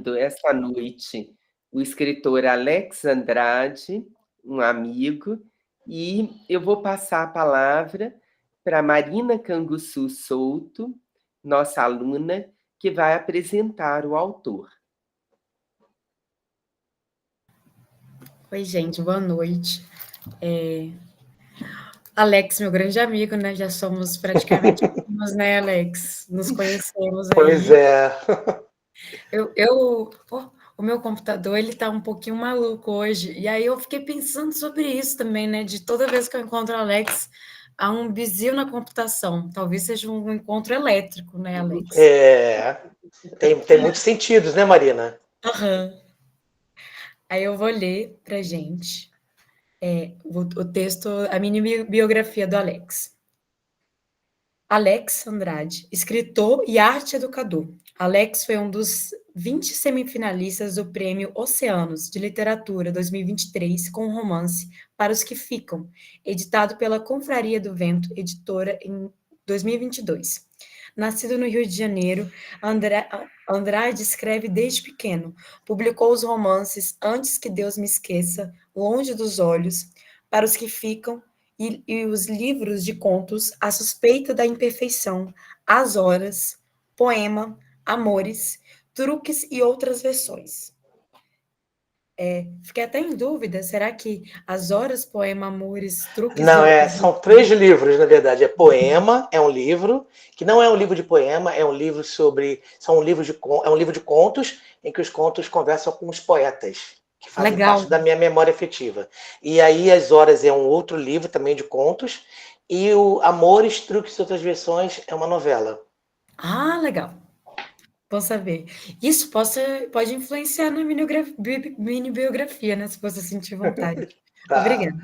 ouvindo essa noite o escritor Alex Andrade, um amigo, e eu vou passar a palavra para Marina Canguçu Souto, nossa aluna, que vai apresentar o autor. Oi, gente, boa noite. Alex, meu grande amigo, né? Já somos praticamente primos, né, Alex? Nos conhecemos aí. Pois é. O meu computador, ele tá um pouquinho maluco hoje. E aí eu fiquei pensando sobre isso também, né? De toda vez que eu encontro o Alex, há um bizil na computação. Talvez seja um encontro elétrico, né, Alex? Tem muitos sentidos, né, Marina? Aham. Aí eu vou ler pra gente o texto, a mini biografia do Alex. Alex Andrade, escritor e arte-educador. Alex foi um dos 20 semifinalistas do Prêmio Oceanos de Literatura 2023 com o romance Para os que Ficam, editado pela Confraria do Vento, editora em 2022. Nascido no Rio de Janeiro, Andrade escreve desde pequeno. Publicou os romances Antes que Deus Me Esqueça, Longe dos Olhos, Para os que Ficam, e os livros de contos A Suspeita da Imperfeição, As Horas, Poema, Amores, Truques e outras versões. Fiquei até em dúvida, será que As Horas, Poema, Amores, Truques Não, e outras são versões? 3 livros, na verdade. É Poema, é um livro, que não é um livro de poema, é um livro sobre. É um livro de contos, em que os contos conversam com os poetas, que fazem Legal. parte da minha memória afetiva. E aí, As Horas é um outro livro também de contos, e o Amores, Truques e Outras Versões é uma novela. Ah, legal. Bom saber. Isso pode influenciar na mini biografia, né? Se você sentir vontade. Tá. Obrigada.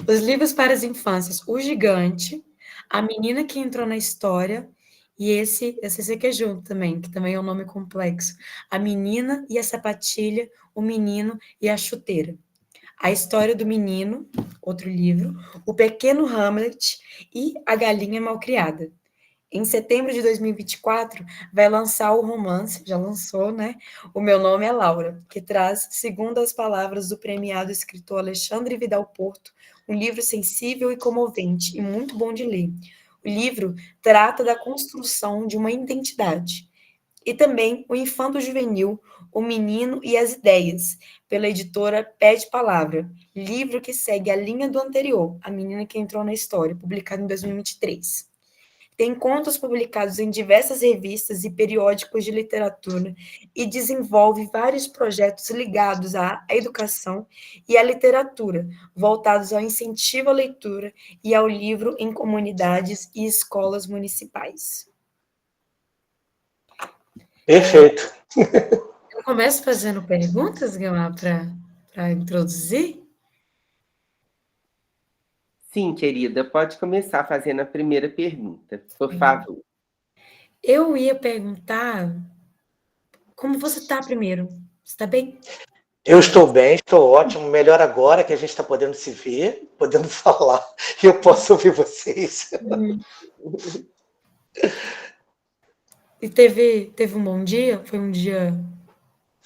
Os livros para as infâncias: O Gigante, A Menina que Entrou na História, e esse aqui é junto também, que também é um nome complexo. A Menina e a Sapatilha, O Menino e a Chuteira. A História do Menino, outro livro. O Pequeno Hamlet e A Galinha Malcriada. Em setembro de 2024, vai lançar o romance, já lançou, né? O Meu Nome é Laura, que traz, segundo as palavras do premiado escritor Alexandre Vidal Porto, um livro sensível e comovente e muito bom de ler. O livro trata da construção de uma identidade. E também o Infanto Juvenil, O Menino e as Ideias, pela editora Pede Palavra, livro que segue a linha do anterior, A Menina que Entrou na História, publicado em 2023. Tem contos publicados em diversas revistas e periódicos de literatura e desenvolve vários projetos ligados à educação e à literatura, voltados ao incentivo à leitura e ao livro em comunidades e escolas municipais. Perfeito. Eu começo fazendo perguntas, Guilherme, para introduzir? Sim, querida, pode começar fazendo a primeira pergunta, por favor. Eu ia perguntar como você está primeiro. Você está bem? Eu estou bem, estou ótimo. Melhor agora que a gente está podendo se ver, podendo falar, e eu posso ouvir vocês. E teve um bom dia? Foi um dia...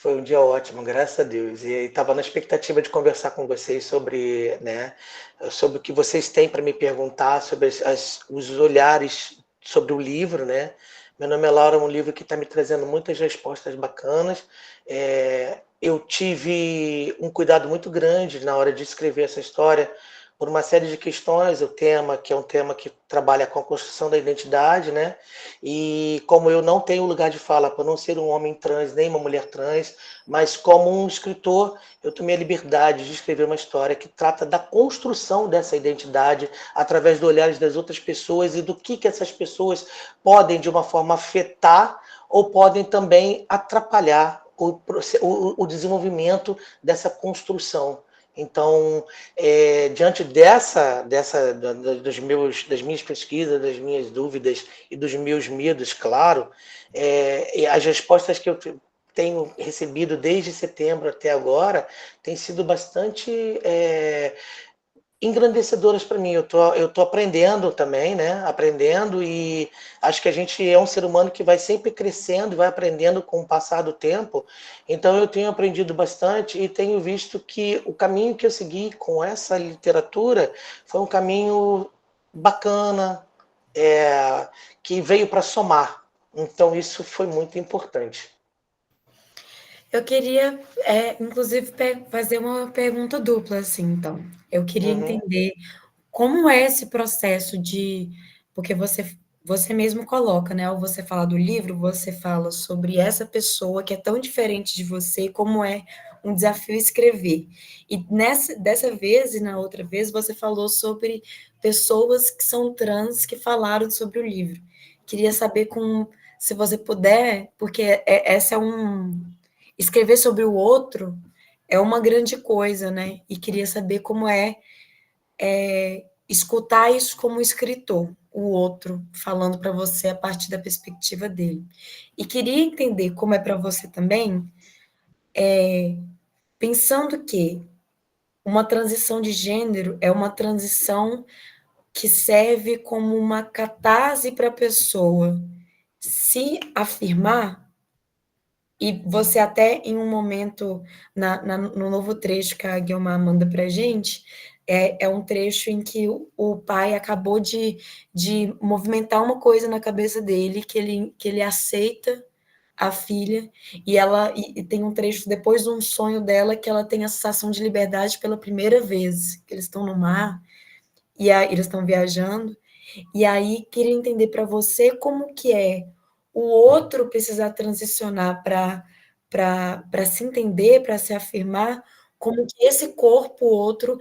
Foi um dia ótimo, graças a Deus. E estava na expectativa de conversar com vocês sobre, né, sobre o que vocês têm para me perguntar, sobre os olhares sobre o livro, né? Meu nome é Laura, é um livro que está me trazendo muitas respostas bacanas. Eu tive um cuidado muito grande na hora de escrever essa história, por uma série de questões, o tema, que é um tema que trabalha com a construção da identidade, né? E como eu não tenho lugar de fala por não ser um homem trans, nem uma mulher trans, mas como um escritor, eu tomei a liberdade de escrever uma história que trata da construção dessa identidade através do olhar das outras pessoas e do que essas pessoas podem, de uma forma, afetar ou podem também atrapalhar o desenvolvimento dessa construção. Então, diante das minhas pesquisas, das minhas dúvidas e dos meus medos, claro, as respostas que eu tenho recebido desde setembro até agora têm sido bastante engrandecedoras para mim. Eu tô aprendendo também, né? Aprendendo, e acho que a gente é um ser humano que vai sempre crescendo e vai aprendendo com o passar do tempo. Então eu tenho aprendido bastante e tenho visto que o caminho que eu segui com essa literatura foi um caminho bacana, que veio para somar. Então isso foi muito importante. Eu queria, inclusive, fazer uma pergunta dupla, assim, então. Eu queria Uhum. entender como é esse processo de. Porque você mesmo coloca, né? Ao você falar do livro, você fala sobre essa pessoa que é tão diferente de você, como é um desafio escrever. E dessa vez e na outra vez, você falou sobre pessoas que são trans que falaram sobre o livro. Queria saber se você puder, porque essa é escrever sobre o outro é uma grande coisa, né? E queria saber como escutar isso como escritor, o outro falando para você a partir da perspectiva dele. E queria entender como é para você também, pensando que uma transição de gênero é uma transição que serve como uma catarse para a pessoa se afirmar. E você até em um momento, no novo trecho que a Guilmar manda para a gente, é um trecho em que o pai acabou de movimentar uma coisa na cabeça dele, que ele aceita a filha, e tem um trecho depois de um sonho dela que ela tem a sensação de liberdade pela primeira vez, que eles estão no mar, e eles estão viajando, e aí queria entender para você como que é o outro precisar transicionar para se entender, para se afirmar, como que esse corpo outro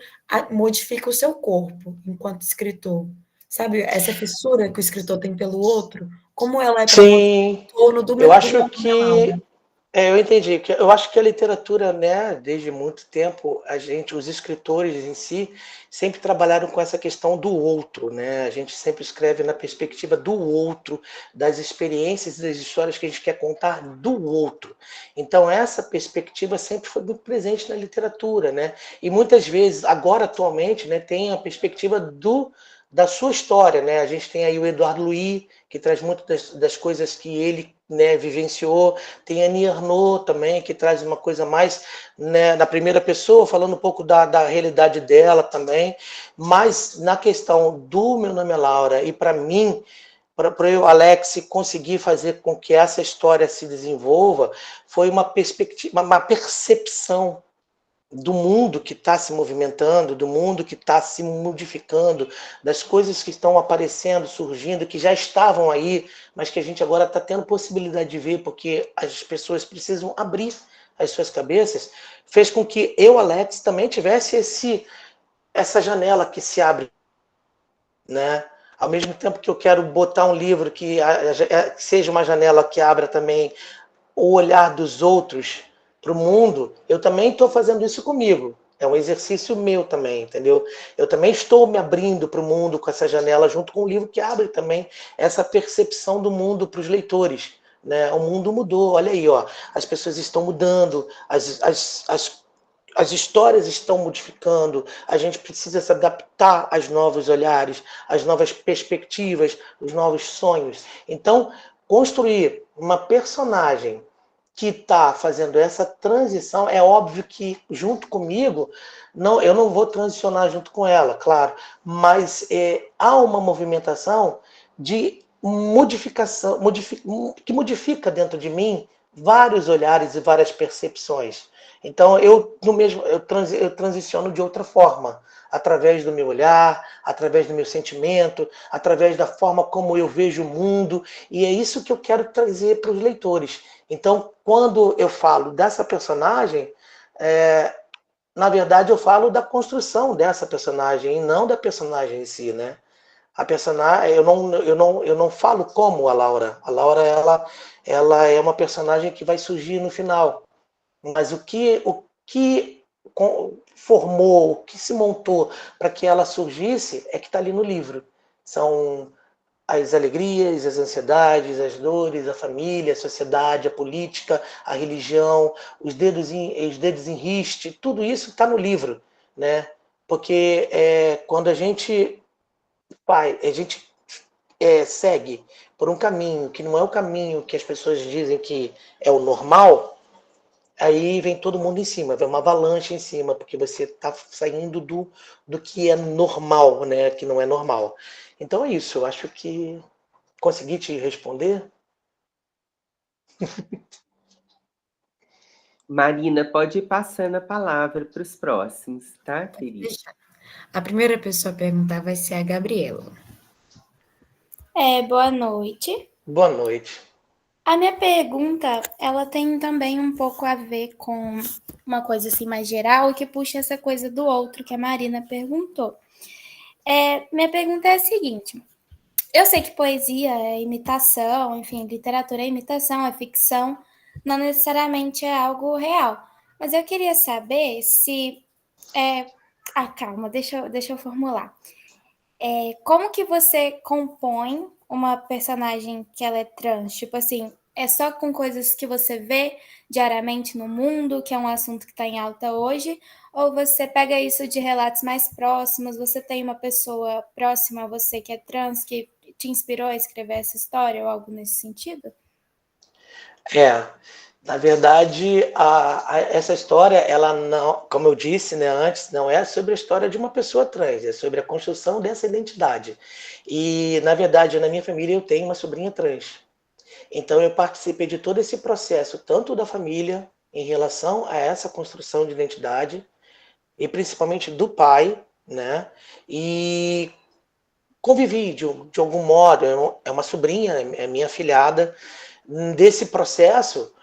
modifica o seu corpo enquanto escritor. Sabe, essa fissura que o escritor tem pelo outro, como ela é para você Sim, em torno do eu do acho meu nome é que Laura. eu entendi. Eu acho que a literatura, né, desde muito tempo, os escritores em si, sempre trabalharam com essa questão do outro, né? A gente sempre escreve na perspectiva do outro, das experiências e das histórias que a gente quer contar do outro. Então, essa perspectiva sempre foi muito presente na literatura, né? E muitas vezes, agora atualmente, né, tem a perspectiva da sua história, né? A gente tem aí o Eduardo Louis, que traz muito das coisas que ele, né, vivenciou. Tem a Annie Ernaux também, que traz uma coisa mais, né, na primeira pessoa, falando um pouco da realidade dela também. Mas na questão do Meu Nome é Laura, e para mim, para eu, Alex, conseguir fazer com que essa história se desenvolva, foi uma perspectiva, uma percepção do mundo que está se movimentando, do mundo que está se modificando, das coisas que estão aparecendo, surgindo, que já estavam aí, mas que a gente agora está tendo possibilidade de ver, porque as pessoas precisam abrir as suas cabeças, fez com que eu, Alex, também tivesse essa janela que se abre, né? Ao mesmo tempo que eu quero botar um livro que seja uma janela que abra também o olhar dos outros para o mundo, eu também estou fazendo isso comigo. É um exercício meu também, entendeu? Eu também estou me abrindo para o mundo com essa janela, junto com o livro que abre também essa percepção do mundo para os leitores. Né? O mundo mudou, olha aí, ó, as pessoas estão mudando, as histórias estão modificando, a gente precisa se adaptar aos novos olhares, às novas perspectivas, os novos sonhos. Então, construir uma personagem que está fazendo essa transição, é óbvio que junto comigo, não, eu não vou transicionar junto com ela, claro, mas há uma movimentação de modificação, que modifica dentro de mim vários olhares e várias percepções. Então eu transiciono de outra forma, através do meu olhar, através do meu sentimento, através da forma como eu vejo o mundo, e é isso que eu quero trazer para os leitores. Então, quando eu falo dessa personagem, na verdade eu falo da construção dessa personagem e não da personagem em si, né? A personagem, eu não falo como a Laura. A Laura, ela é uma personagem que vai surgir no final. Mas o que formou, o que se montou para que ela surgisse é que está ali no livro. São as alegrias, as ansiedades, as dores, a família, a sociedade, a política, a religião, os dedos em riste, tudo isso está no livro, né? Porque quando a gente segue por um caminho que não é o caminho que as pessoas dizem que é o normal, aí vem todo mundo em cima, vem uma avalanche em cima, porque você está saindo do que é normal, né? Que não é normal. Então é isso, eu acho que consegui te responder. Marina, pode ir passando a palavra para os próximos, tá, querida? A primeira pessoa a perguntar vai ser a Gabriela. Boa noite. Boa noite. A minha pergunta, ela tem também um pouco a ver com uma coisa assim mais geral, que puxa essa coisa do outro que a Marina perguntou. Minha pergunta é a seguinte: eu sei que poesia é imitação, enfim, literatura é imitação, é ficção, não necessariamente é algo real. Mas eu queria saber se. Calma, deixa eu formular. Como que você compõe uma personagem que ela é trans? Tipo assim, é só com coisas que você vê diariamente no mundo, que é um assunto que está em alta hoje, ou você pega isso de relatos mais próximos, você tem uma pessoa próxima a você que é trans, que te inspirou a escrever essa história, ou algo nesse sentido? Na verdade, essa história, ela não, como eu disse, né, antes, não é sobre a história de uma pessoa trans, é sobre a construção dessa identidade. E, na verdade, na minha família eu tenho uma sobrinha trans. Então eu participei de todo esse processo, tanto da família, em relação a essa construção de identidade, e principalmente do pai, né? E convivi de algum modo, é uma sobrinha, é minha afilhada, desse processo,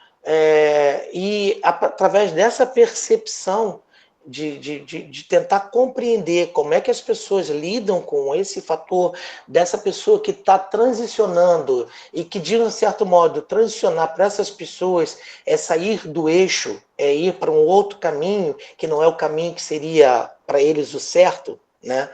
e através dessa percepção de tentar compreender como é que as pessoas lidam com esse fator dessa pessoa que está transicionando e que, de um certo modo, transicionar para essas pessoas é sair do eixo, é ir para um outro caminho, que não é o caminho que seria para eles o certo, né?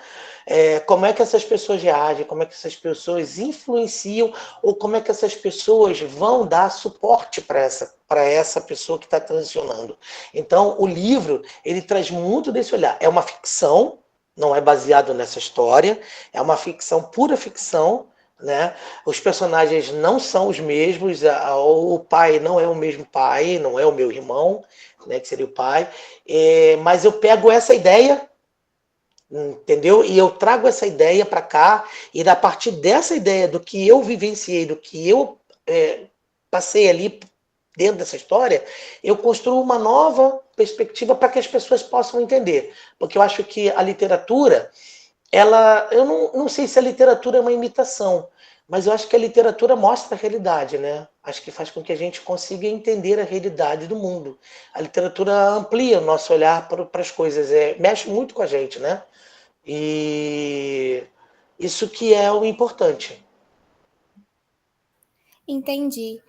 Como é que essas pessoas reagem, como é que essas pessoas influenciam ou como é que essas pessoas vão dar suporte para essa pessoa que está transicionando. Então, o livro, ele traz muito desse olhar. É uma ficção, não é baseado nessa história, é uma ficção, pura ficção, né? Os personagens não são os mesmos, o pai não é o mesmo pai, não é o meu irmão, né, que seria o pai, mas eu pego essa ideia, entendeu? E eu trago essa ideia para cá, e a partir dessa ideia do que eu vivenciei, do que eu passei ali dentro dessa história, eu construo uma nova perspectiva para que as pessoas possam entender. Porque eu acho que a literatura, eu não sei se a literatura é uma imitação, mas eu acho que a literatura mostra a realidade, né? Acho que faz com que a gente consiga entender a realidade do mundo. A literatura amplia o nosso olhar para as coisas, mexe muito com a gente, né? E isso que é o importante. Entendi.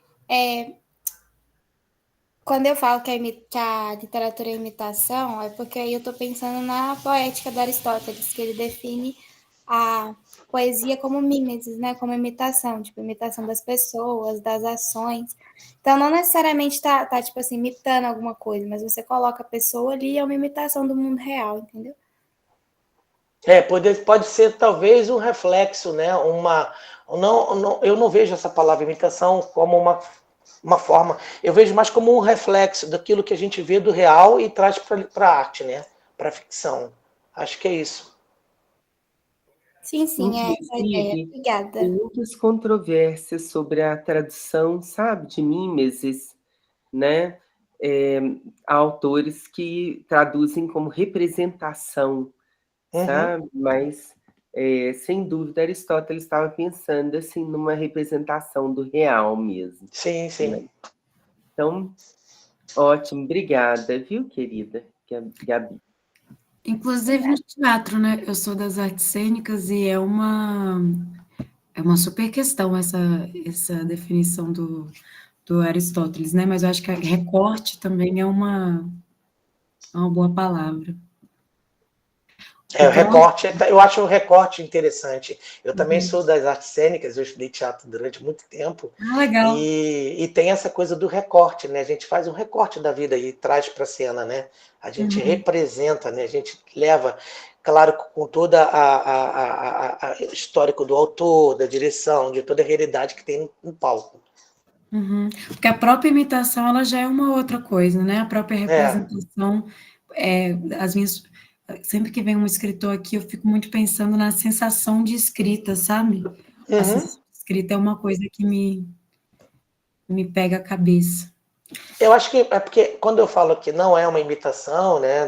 Quando eu falo que a literatura é imitação, é porque aí eu estou pensando na poética do Aristóteles, que ele define a poesia como mimesis, né? Como imitação, tipo, imitação das pessoas, das ações. Então, não necessariamente tá tipo assim, imitando alguma coisa, mas você coloca a pessoa ali, é uma imitação do mundo real, entendeu? Pode ser talvez um reflexo, né? Eu não vejo essa palavra imitação como uma forma, eu vejo mais como um reflexo daquilo que a gente vê do real e traz para a arte, né? Para a ficção. Acho que é isso. Sim, é essa a ideia. Inclusive, Obrigada. tem muitas controvérsias sobre a tradução, sabe, de mimesis, né? Há autores que traduzem como representação, sabe? Mas, sem dúvida, Aristóteles estava pensando assim numa representação do real mesmo. Sim, sim. Né? Então, ótimo, obrigada, viu, querida Gabi? Inclusive no teatro, né? Eu sou das artes cênicas e é uma super questão essa definição do Aristóteles, né? Mas eu acho que recorte também é uma boa palavra. O Então, recorte, eu acho o recorte interessante. Eu também sou das artes cênicas, eu estudei teatro durante muito tempo, legal. e tem essa coisa do recorte, né? A gente faz um recorte da vida e traz para a cena, né? A gente representa, né? A gente leva, claro, com toda a histórico do autor, da direção, de toda a realidade que tem no palco. Porque a própria imitação, ela já é uma outra coisa, né? A própria representação, as minhas... Sempre que vem um escritor aqui, eu fico muito pensando na sensação de escrita, sabe? A sensação de escrita é uma coisa que me pega a cabeça. Eu acho que é porque quando eu falo que não é uma imitação, né?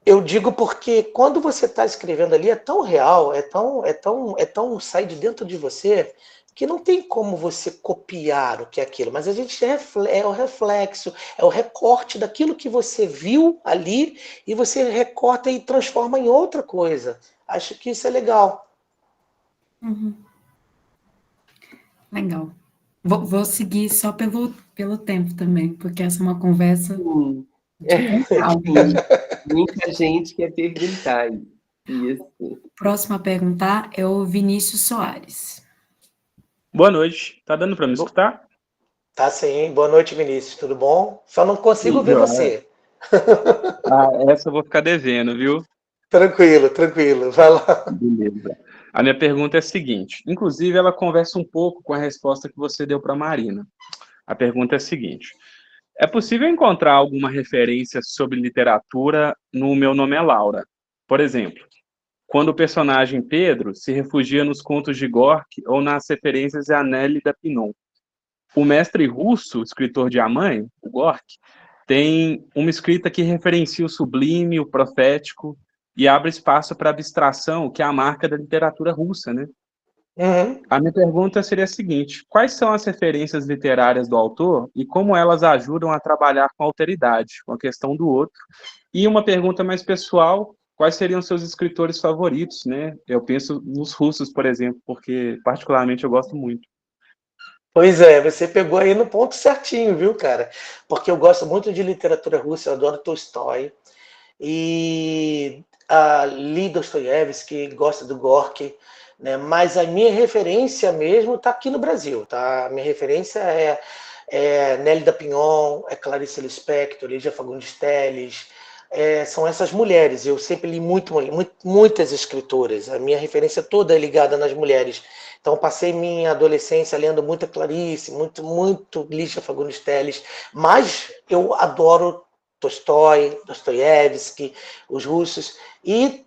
Eu digo porque quando você está escrevendo ali é tão real, é tão sai de dentro de você que não tem como você copiar o que é aquilo, mas a gente é o reflexo, é o recorte daquilo que você viu ali e você recorta e transforma em outra coisa. Acho que isso é legal. Legal. Vou seguir só pelo tempo também, porque essa é uma conversa Sim. com calma. Sim. Muita gente quer perguntar isso. O próximo a perguntar é o Vinícius Soares. Boa noite. Tá dando para me escutar? Tá sim. Boa noite, Vinícius. Tudo bom? Só não consigo ver você. Essa eu vou ficar devendo, viu? Tranquilo, tranquilo. Vai lá. Beleza. A minha pergunta é a seguinte. Inclusive, ela conversa um pouco com a resposta que você deu para a Marina. A pergunta é a seguinte. É possível encontrar alguma referência sobre literatura no Meu Nome é Laura? Por exemplo, quando o personagem Pedro se refugia nos contos de Gorky ou nas referências a Nélida Pinon. O mestre russo, escritor de A Mãe, o Gorky, tem uma escrita que referencia o sublime, o profético, e abre espaço para abstração, que é a marca da literatura russa, né? A minha pergunta seria a seguinte: quais são as referências literárias do autor e como elas ajudam a trabalhar com alteridade, com a questão do outro? E uma pergunta mais pessoal: quais seriam seus escritores favoritos, né? Eu penso nos russos, por exemplo, porque particularmente eu gosto muito. Pois é, você pegou aí no ponto certinho, viu, cara? Porque eu gosto muito de literatura russa, eu adoro Tolstói. E li Dostoiévski, gosto do Gorky, né? Mas a minha referência mesmo está aqui no Brasil, tá? A minha referência é Nélida Pinon, é Clarice Lispector, Lígia Fagundes Telles, são essas mulheres. Eu sempre li muitas escritoras, a minha referência toda é ligada nas mulheres. Então, passei minha adolescência lendo muita Clarice, muito Lígia Fagundes Telles, mas eu adoro Tolstói, Dostoiévski, os russos, e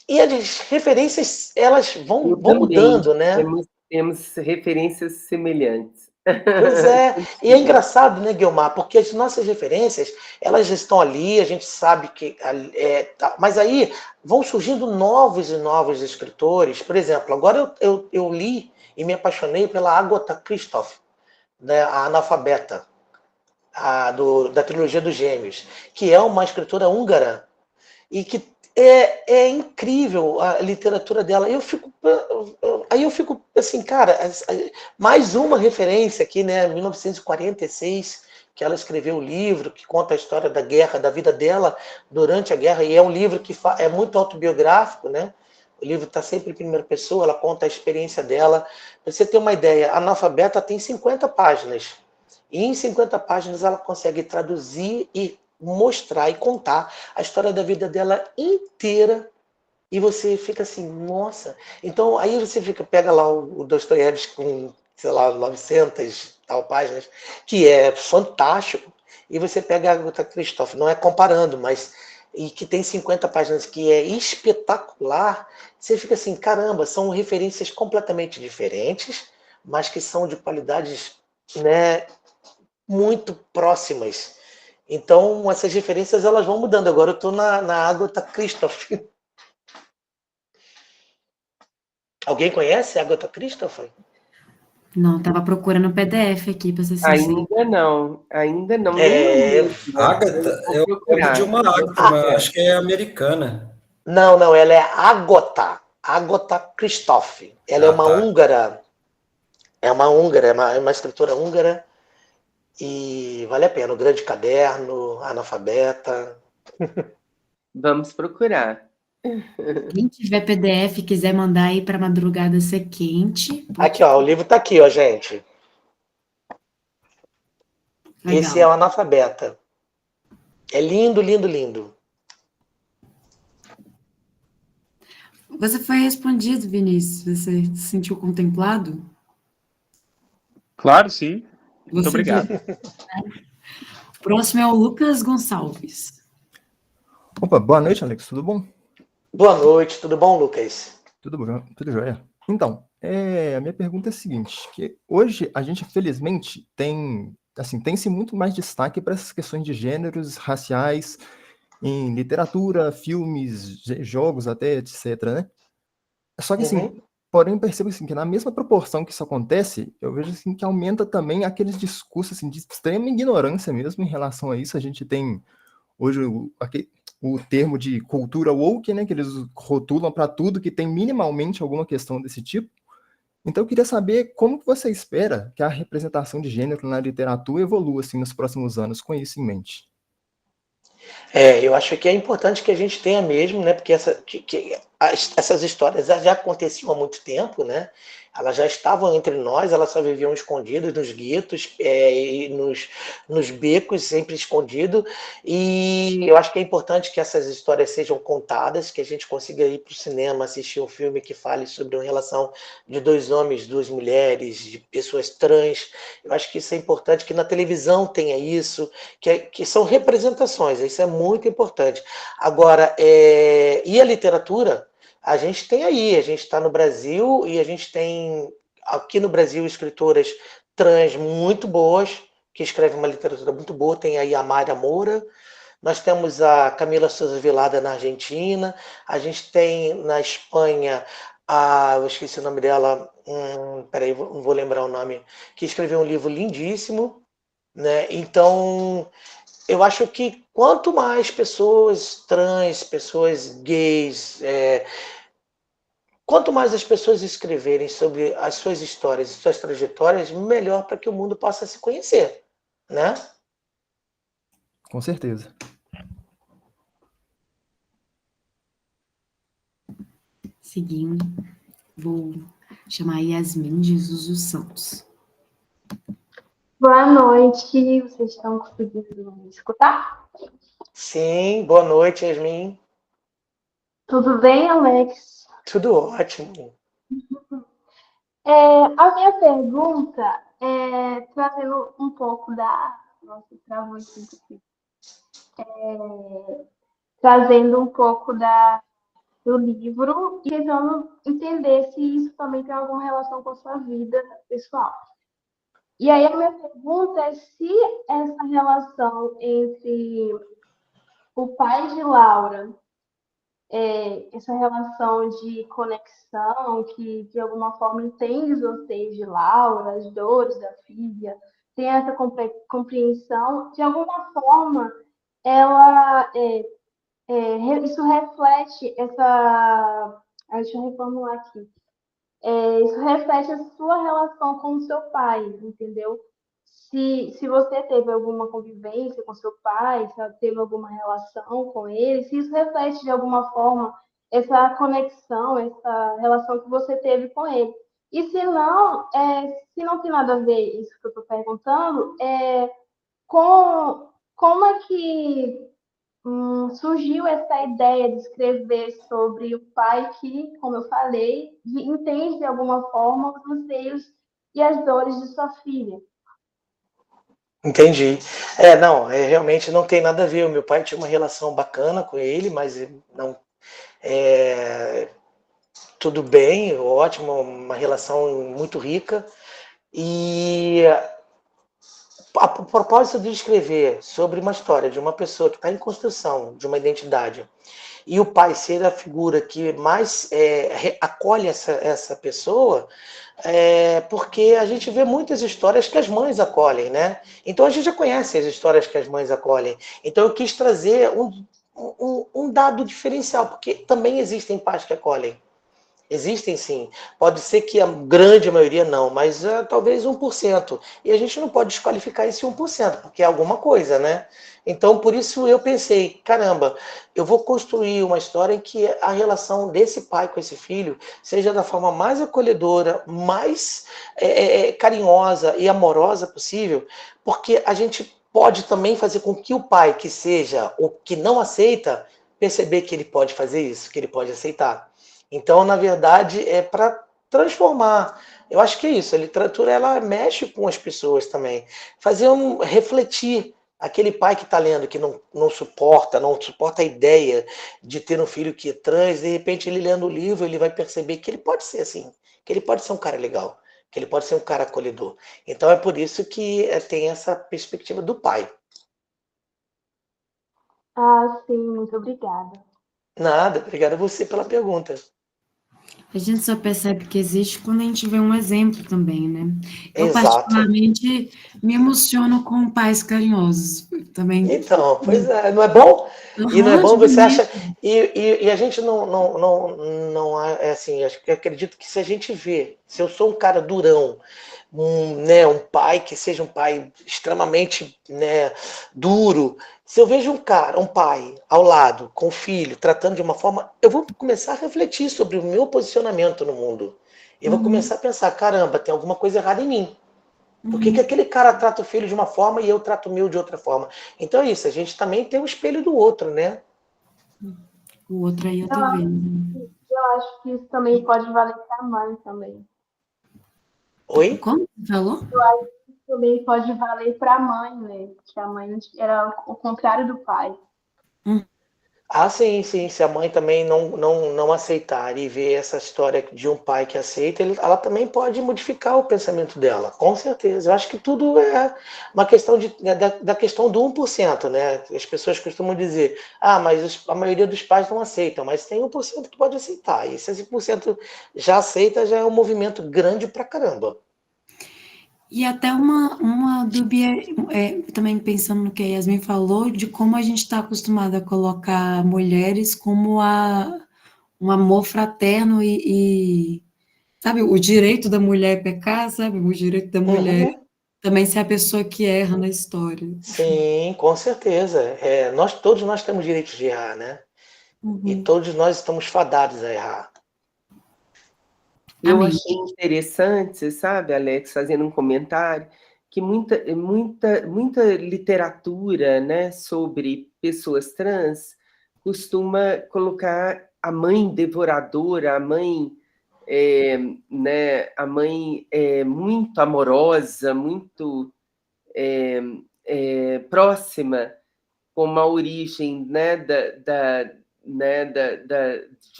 as referências elas vão mudando, né? Temos referências semelhantes. Pois é, e é engraçado, né, Guilmar, porque as nossas referências, elas estão ali, a gente sabe que... mas aí vão surgindo novos e novos escritores. Por exemplo, agora eu li e me apaixonei pela Agatha Christoph, né, a Analfabeta, da trilogia dos Gêmeos, que é uma escritora húngara e que é incrível a literatura dela. Aí eu fico assim, cara, mais uma referência aqui, né, 1946, que ela escreveu o livro que conta a história da guerra, da vida dela durante a guerra, e é um livro que é muito autobiográfico, né? O livro está sempre em primeira pessoa, ela conta a experiência dela. Para você ter uma ideia, a Analfabeta tem 50 páginas. E em 50 páginas ela consegue traduzir e mostrar e contar a história da vida dela inteira. E você fica assim, nossa. Então aí você pega lá o Dostoiévski com, sei lá, 900 tal páginas, que é fantástico. E você pega a Agatha Christoph, não é comparando, mas e que tem 50 páginas, que é espetacular. Você fica assim, caramba, são referências completamente diferentes, mas que são de qualidades, né, muito próximas. Então, essas referências elas vão mudando. Agora eu estou na Agatha Christoph. Alguém conhece a Agatha Christoph? Não, estava procurando PDF aqui, para ser sincero. Ainda não. Agatha? Eu lembro de uma Agatha, mas acho que é americana. Não, ela é Agatha Christoph. Ela é uma húngara. É uma escritora húngara. E vale a pena. O Grande Caderno, Analfabeta. Vamos procurar. Quem tiver PDF e quiser mandar aí para madrugada ser quente. Aqui, ó, o livro tá aqui, ó, gente. Legal. Esse é o Analfabeta. É lindo, lindo, lindo. Você foi respondido, Vinícius. Você se sentiu contemplado? Claro, sim. Muito Você obrigado. O próximo é o Lucas Gonçalves. Opa, boa noite, Alex. Tudo bom? Boa noite, tudo bom, Lucas? Tudo bom, tudo jóia. Então, a minha pergunta é a seguinte, que hoje a gente, felizmente, tem-se muito mais destaque para essas questões de gêneros raciais em literatura, filmes, jogos até, etc, né? Só que, assim, porém, percebo assim, que na mesma proporção que isso acontece, eu vejo assim, que aumenta também aqueles discursos assim, de extrema ignorância mesmo em relação a isso. A gente tem hoje o termo de cultura woke, né, que eles rotulam para tudo que tem minimamente alguma questão desse tipo. Então eu queria saber como que você espera que a representação de gênero na literatura evolua assim, nos próximos anos, com isso em mente. Eu acho que é importante que a gente tenha mesmo, né? Porque essas histórias já aconteciam há muito tempo, né? Elas já estavam entre nós, elas só viviam escondidas nos guetos e nos becos, sempre escondido. E eu acho que é importante que essas histórias sejam contadas, que a gente consiga ir para o cinema, assistir um filme que fale sobre uma relação de dois homens, duas mulheres, de pessoas trans. Eu acho que isso é importante, que na televisão tenha isso, que são representações, isso é muito importante. Agora, e a literatura? A gente tem aí, a gente está no Brasil e a gente tem aqui no Brasil escritoras trans muito boas, que escrevem uma literatura muito boa, tem aí a Mayra Moura, nós temos a Camila Sousa Vilada na Argentina, a gente tem na Espanha, eu esqueci o nome dela, peraí, não vou lembrar o nome, que escreveu um livro lindíssimo, né? Então, eu acho que quanto mais pessoas trans, pessoas gays, quanto mais as pessoas escreverem sobre as suas histórias e suas trajetórias, melhor para que o mundo possa se conhecer, né? Com certeza. Seguindo, vou chamar a Yasmin Jesus dos Santos. Boa noite, vocês estão conseguindo me escutar? Sim, boa noite, Yasmin. Tudo bem, Alex? Tudo ótimo. A minha pergunta é trazendo um pouco da... Nossa, travou aqui. Trazendo um pouco do livro e tentando entender se isso também tem alguma relação com a sua vida pessoal. E aí a minha pergunta é se essa relação entre o pai de Laura, essa relação de conexão que de alguma forma entende os anseios de Laura, as dores da filha, tem essa compreensão, de alguma forma ela isso reflete essa... Deixa eu reformular aqui. Isso reflete a sua relação com o seu pai, entendeu? Se você teve alguma convivência com seu pai, se teve alguma relação com ele, se isso reflete de alguma forma essa conexão, essa relação que você teve com ele. E se não tem nada a ver isso que eu estou perguntando, como é que surgiu essa ideia de escrever sobre o pai que, como eu falei, entende de alguma forma os anseios e as dores de sua filha? Entendi. Realmente não tem nada a ver. O meu pai tinha uma relação bacana com ele, mas não. Tudo bem, ótimo, uma relação muito rica. E o propósito de escrever sobre uma história de uma pessoa que está em construção de uma identidade e o pai ser a figura que mais acolhe essa pessoa, porque a gente vê muitas histórias que as mães acolhem, né? Então a gente já conhece as histórias que as mães acolhem. Então eu quis trazer um dado diferencial, porque também existem pais que acolhem. Existem sim. Pode ser que a grande maioria não, mas talvez 1%. E a gente não pode desqualificar esse 1%, porque é alguma coisa, né? Então, por isso eu pensei, caramba, eu vou construir uma história em que a relação desse pai com esse filho seja da forma mais acolhedora, mais carinhosa e amorosa possível, porque a gente pode também fazer com que o pai que seja o que não aceita, perceber que ele pode fazer isso, que ele pode aceitar. Então, na verdade, é para transformar. Eu acho que é isso. A literatura ela mexe com as pessoas também. Fazer refletir aquele pai que está lendo, que não suporta a ideia de ter um filho que é trans, de repente ele lendo o livro, ele vai perceber que ele pode ser assim, que ele pode ser um cara legal, que ele pode ser um cara acolhedor. Então é por isso que tem essa perspectiva do pai. Ah, sim, muito obrigada. Nada, obrigado a você pela pergunta. A gente só percebe que existe quando a gente vê um exemplo também, né? Eu, Exato. particularmente, me emociono com pais carinhosos. Também. Então, pois é, não é bom? E não é bom, você acha. E a gente não é assim, acho que acredito que se a gente vê, se eu sou um cara durão, um pai que seja um pai extremamente, né, duro, se eu vejo um pai ao lado, com o filho, tratando de uma forma, eu vou começar a refletir sobre o meu posicionamento no mundo. Eu vou começar a pensar, caramba, tem alguma coisa errada em mim. Por que aquele cara trata o filho de uma forma e eu trato o meu de outra forma? Então é isso, a gente também tem o espelho do outro, né? O outro aí eu tô vendo. Eu acho que isso também pode valer para a mãe também. Oi? Como você falou? Eu acho que isso também pode valer para a mãe, né? Que a mãe era o contrário do pai. Ah, sim, sim. Se a mãe também não aceitar e ver essa história de um pai que aceita, ela também pode modificar o pensamento dela, com certeza. Eu acho que tudo é uma questão da questão do 1%, né? As pessoas costumam dizer, mas a maioria dos pais não aceitam, mas tem 1% que pode aceitar. E se esse 1% já aceita, já é um movimento grande pra caramba. E até uma dúvida, também pensando no que a Yasmin falou, de como a gente está acostumado a colocar mulheres como um amor fraterno sabe, o direito da mulher pecar, sabe, o direito da mulher Uhum. também ser a pessoa que erra na história. Sim, com certeza. Todos nós temos direito de errar, né? E todos nós estamos fadados a errar. Eu Amém. achei interessante, sabe, Alex, fazendo um comentário, que muita literatura, né, sobre pessoas trans costuma colocar a mãe devoradora, a mãe, né, a mãe muito amorosa, muito próxima, como a origem, né, de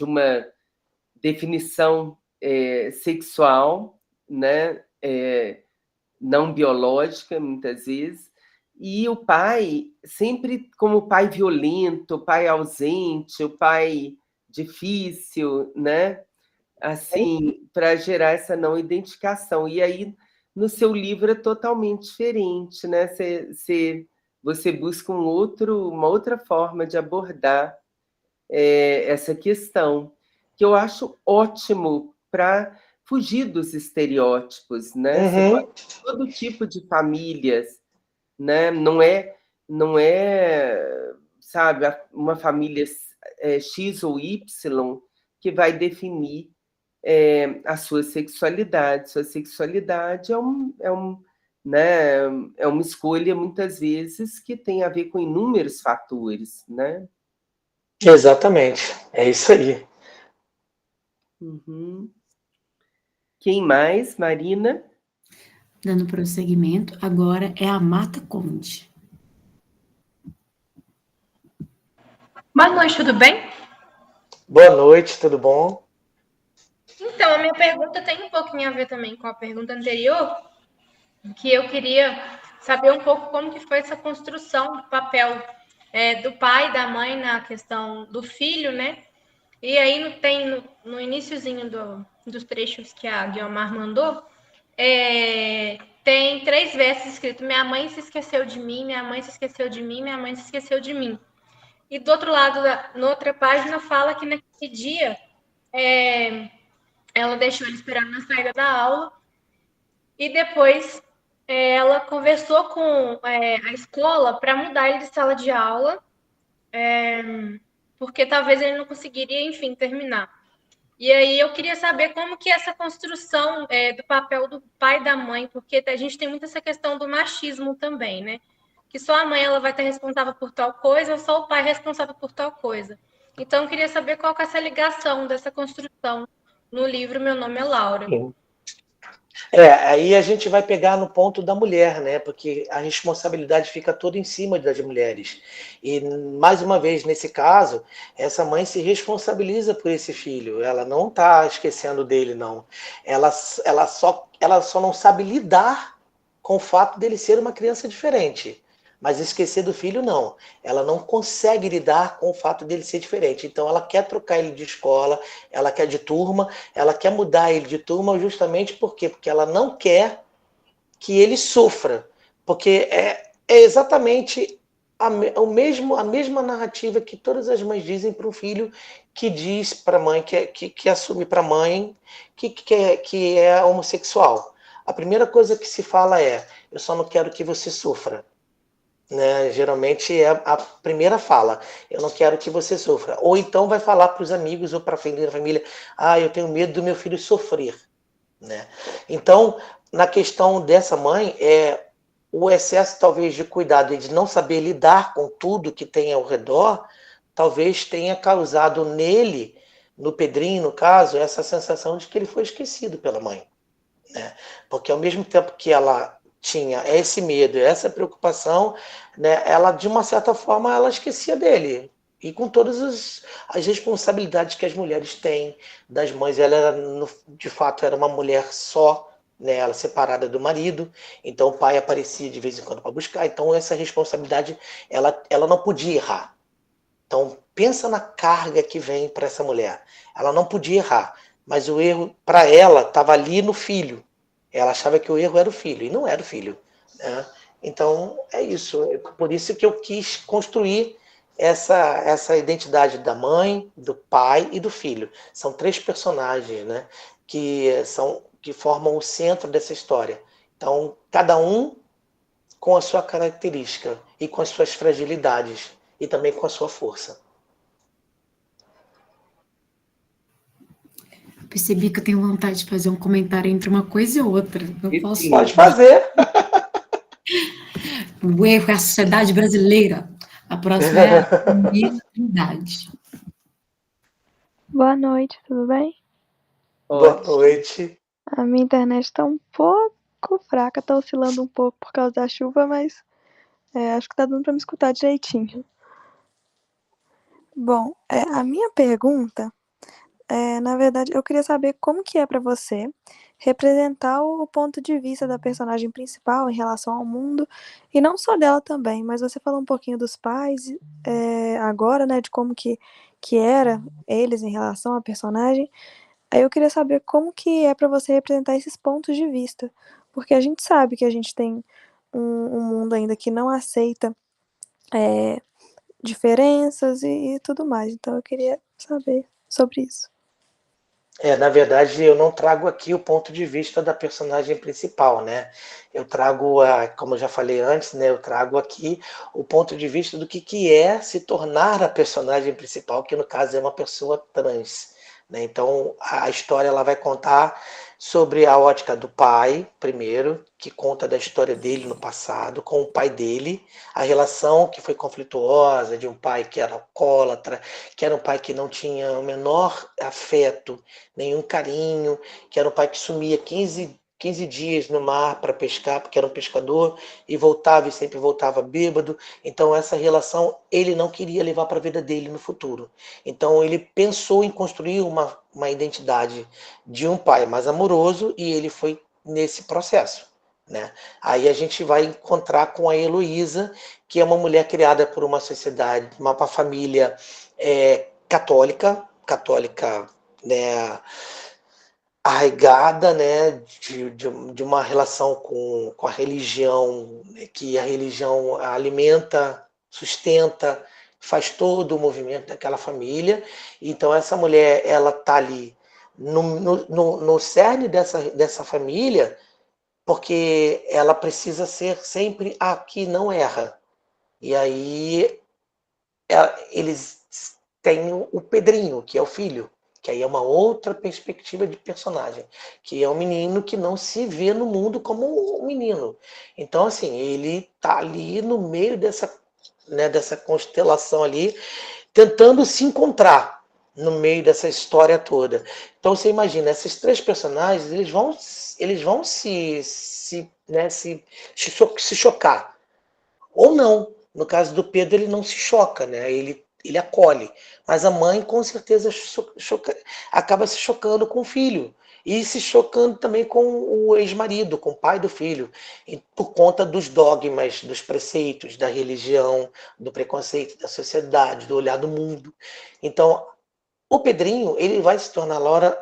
uma definição sexual, né, não biológica, muitas vezes, e o pai sempre como o pai violento, o pai ausente, o pai difícil, né, assim, para gerar essa não identificação. E aí, no seu livro é totalmente diferente, né? Você busca uma outra forma de abordar essa questão, que eu acho ótimo para fugir dos estereótipos, né? Você pode ter todo tipo de famílias, né? Não é, sabe, uma família X ou Y que vai definir a sua sexualidade. Sua sexualidade né, é uma escolha, muitas vezes, que tem a ver com inúmeros fatores, né? Exatamente, é isso aí. Uhum. Quem mais, Marina? Dando prosseguimento, agora é a Marta Conde. Boa noite, tudo bem? Boa noite, tudo bom? Então, a minha pergunta tem um pouquinho a ver também com a pergunta anterior, que eu queria saber um pouco como que foi essa construção do papel do pai e da mãe na questão do filho, né? E aí no iniciozinho dos trechos que a Guiomar mandou, tem 3 versos escritos: minha mãe se esqueceu de mim, minha mãe se esqueceu de mim, minha mãe se esqueceu de mim. E do outro lado, na outra página, fala que naquele dia ela deixou ele esperando na saída da aula e depois ela conversou com a escola para mudar ele de sala de aula, porque talvez ele não conseguiria, enfim, terminar. E aí eu queria saber como que essa construção do papel do pai e da mãe, porque a gente tem muito essa questão do machismo também, né? Que só a mãe ela vai estar responsável por tal coisa, ou só o pai é responsável por tal coisa. Então eu queria saber qual que é essa ligação dessa construção no livro Meu Nome é Laura. Sim. Aí a gente vai pegar no ponto da mulher, né? Porque a responsabilidade fica toda em cima das mulheres. E, mais uma vez, nesse caso, essa mãe se responsabiliza por esse filho. Ela não está esquecendo dele, não. Ela só não sabe lidar com o fato dele ser uma criança diferente. Mas esquecer do filho, não. Ela não consegue lidar com o fato dele ser diferente. Então, ela quer trocar ele de escola, ela quer de turma, ela quer mudar ele de turma justamente por quê? Porque ela não quer que ele sofra. Porque é exatamente a mesma narrativa que todas as mães dizem para um filho que diz para a mãe, que assume para a mãe que é homossexual. A primeira coisa que se fala é: eu só não quero que você sofra. Né? Geralmente é a primeira fala: eu não quero que você sofra. Ou então vai falar para os amigos ou para a família: eu tenho medo do meu filho sofrer. Né? Então, na questão dessa mãe, o excesso talvez de cuidado e de não saber lidar com tudo que tem ao redor, talvez tenha causado nele, no Pedrinho no caso, essa sensação de que ele foi esquecido pela mãe. Né? Porque ao mesmo tempo que ela tinha esse medo, essa preocupação, né, ela, de uma certa forma, ela esquecia dele. E com todas as responsabilidades que as mulheres têm, das mães, de fato, era uma mulher só, né, ela separada do marido, então o pai aparecia de vez em quando para buscar, então essa responsabilidade, ela não podia errar. Então, pensa na carga que vem para essa mulher. Ela não podia errar, mas o erro, para ela, estava ali no filho. Ela achava que o erro era o filho, e não era o filho. Né? Então, é isso. É por isso que eu quis construir essa identidade da mãe, do pai e do filho. São 3 personagens, né, que formam o centro dessa história. Então, cada um com a sua característica e com as suas fragilidades, e também com a sua força. Percebi que eu tenho vontade de fazer um comentário entre uma coisa e outra. Eu posso... Pode fazer. O erro é a sociedade brasileira. A próxima é a minha Trindade. Boa noite, tudo bem? Boa noite. A minha internet está um pouco fraca, está oscilando um pouco por causa da chuva, mas acho que está dando para me escutar direitinho. Bom, a minha pergunta... na verdade, eu queria saber como que é para você representar o ponto de vista da personagem principal em relação ao mundo, e não só dela também, mas você falou um pouquinho dos pais agora, né, de como que era eles em relação à personagem. Aí eu queria saber como que é para você representar esses pontos de vista, porque a gente sabe que a gente tem um mundo ainda que não aceita diferenças e tudo mais, então eu queria saber sobre isso. Na verdade, eu não trago aqui o ponto de vista da personagem principal, né? Eu trago, como eu já falei antes, né? Eu trago aqui o ponto de vista do que é se tornar a personagem principal, que no caso é uma pessoa trans. Né? Então, a história ela vai contar sobre a ótica do pai, primeiro, que conta da história dele no passado, com o pai dele, a relação que foi conflituosa de um pai que era alcoólatra, que era um pai que não tinha o menor afeto, nenhum carinho, que era um pai que sumia 15 dias no mar para pescar, porque era um pescador, e voltava e sempre voltava bêbado. Então essa relação ele não queria levar para a vida dele no futuro. Então ele pensou em construir uma identidade de um pai mais amoroso, e ele foi nesse processo. Né? Aí a gente vai encontrar com a Heloísa, que é uma mulher criada por uma sociedade, uma família católica, né, arraigada, né, de uma relação com a religião, que a religião alimenta, sustenta, faz todo o movimento daquela família. Então essa mulher, ela está ali no cerne dessa família, porque ela precisa ser sempre a que não erra. E aí eles têm o Pedrinho, que é o filho, que aí é uma outra perspectiva de personagem, que é um menino que não se vê no mundo como um menino. Então, assim, ele tá ali no meio dessa constelação ali, tentando se encontrar no meio dessa história toda. Então você imagina, esses três personagens, eles vão se chocar. Ou não. No caso do Pedro, ele não se choca, né? Ele acolhe. Mas a mãe, com certeza, acaba se chocando com o filho. E se chocando também com o ex-marido, com o pai do filho, por conta dos dogmas, dos preceitos, da religião, do preconceito da sociedade, do olhar do mundo. Então, o Pedrinho, ele vai se tornar Laura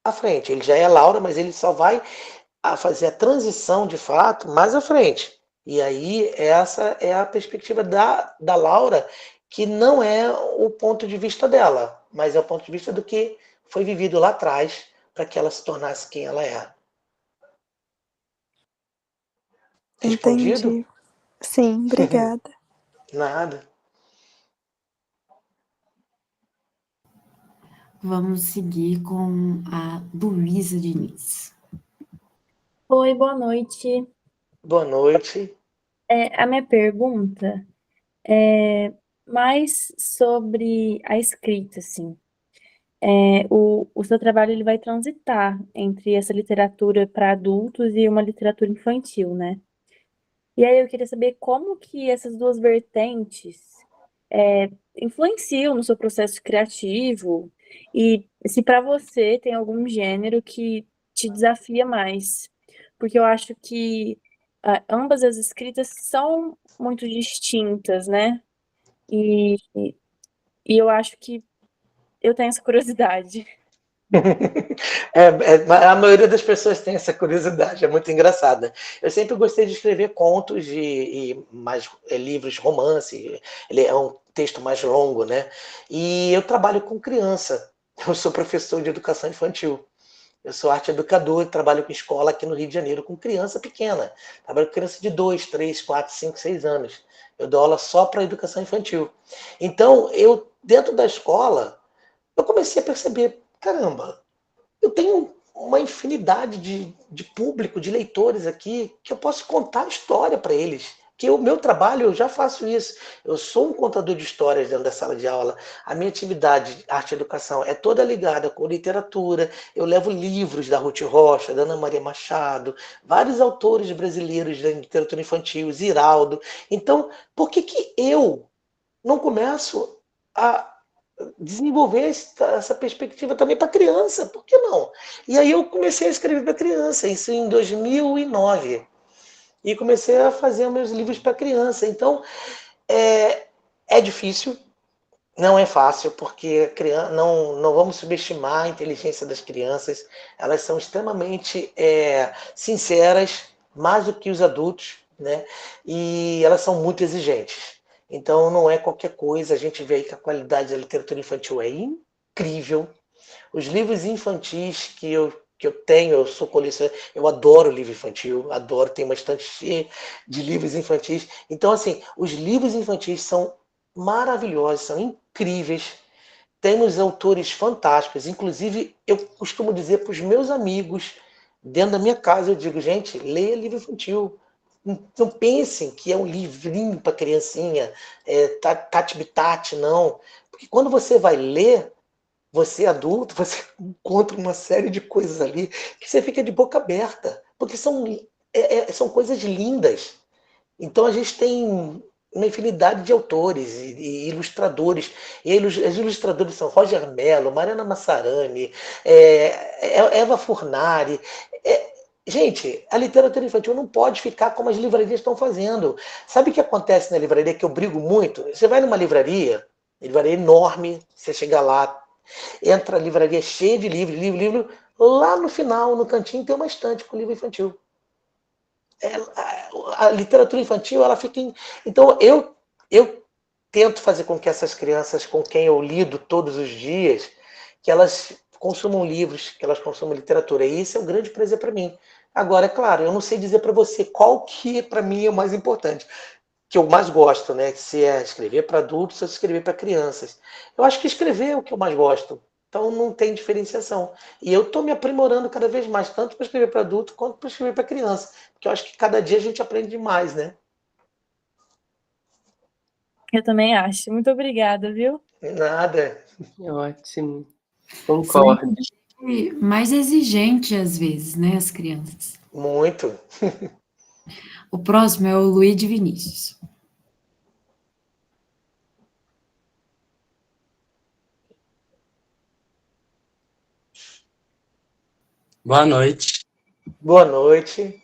à frente. Ele já é Laura, mas ele só vai fazer a transição, de fato, mais à frente. E aí, essa é a perspectiva da Laura, que não é o ponto de vista dela, mas é o ponto de vista do que foi vivido lá atrás para que ela se tornasse quem ela é. Respondido? Entendi. Sim, obrigada. Nada. Vamos seguir com a Luísa Diniz. Oi, boa noite. Boa noite. A minha pergunta é mais sobre a escrita, assim. O seu trabalho ele vai transitar entre essa literatura para adultos e uma literatura infantil, né? E aí eu queria saber como que essas duas vertentes influenciam no seu processo criativo e se para você tem algum gênero que te desafia mais. Porque eu acho que ambas as escritas são muito distintas, né? E eu acho que eu tenho essa curiosidade. A maioria das pessoas tem essa curiosidade, é muito engraçada. Eu sempre gostei de escrever contos e mais livros, romance, ele é um texto mais longo, né? E eu trabalho com criança, eu sou professor de educação infantil. Eu sou arte educador e trabalho com escola aqui no Rio de Janeiro com criança pequena. Trabalho com criança de 2, 3, 4, 5, 6 anos. Eu dou aula só para educação infantil. Então, dentro da escola, eu comecei a perceber, caramba, eu tenho uma infinidade de público, de leitores aqui, que eu posso contar história para eles. Que o meu trabalho, eu já faço isso. Eu sou um contador de histórias dentro da sala de aula. A minha atividade, arte e educação, é toda ligada com literatura. Eu levo livros da Ruth Rocha, da Ana Maria Machado, vários autores brasileiros da literatura infantil, Ziraldo. Então, por que eu não começo a desenvolver essa perspectiva também para criança? Por que não? E aí eu comecei a escrever para criança, isso em 2009. E comecei a fazer meus livros para criança. Então, é difícil, não é fácil, porque não vamos subestimar a inteligência das crianças. Elas são extremamente sinceras, mais do que os adultos, né? E elas são muito exigentes. Então, não é qualquer coisa. A gente vê aí que a qualidade da literatura infantil é incrível. Os livros infantis que eu tenho, eu sou colecionador, eu adoro livro infantil, adoro, tenho uma estante de livros infantis. Então, assim, os livros infantis são maravilhosos, são incríveis. Temos autores fantásticos. Inclusive, eu costumo dizer para os meus amigos, dentro da minha casa, eu digo, gente, leia livro infantil. Não pensem que é um livrinho para criancinha, Tati Bitati, não. Porque quando você vai ler, você adulto, você encontra uma série de coisas ali que você fica de boca aberta, porque são coisas lindas. Então a gente tem uma infinidade de autores e ilustradores. E os ilustradores são Roger Mello, Mariana Massarani, Eva Furnari. Gente, a literatura infantil não pode ficar como as livrarias estão fazendo. Sabe o que acontece na livraria que eu brigo muito? Você vai numa livraria enorme, você chega lá, entra a livraria cheia de livro. Lá no final, no cantinho, tem uma estante com livro infantil. A literatura infantil, ela fica... Então, eu tento fazer com que essas crianças com quem eu lido todos os dias, que elas consumam livros, que elas consumam literatura. E isso é um grande prazer para mim. Agora, é claro, eu não sei dizer para você qual que para mim é o mais importante, que eu mais gosto, né? Se é escrever para adultos ou escrever para crianças. Eu acho que escrever é o que eu mais gosto. Então não tem diferenciação. E eu estou me aprimorando cada vez mais, tanto para escrever para adulto quanto para escrever para criança. Porque eu acho que cada dia a gente aprende mais, né? Eu também acho. Muito obrigada, viu? Nada. Ótimo. São Concordo. mais exigentes às vezes, né, as crianças. Muito. O próximo é o Luiz Vinícius. Boa noite. Boa noite.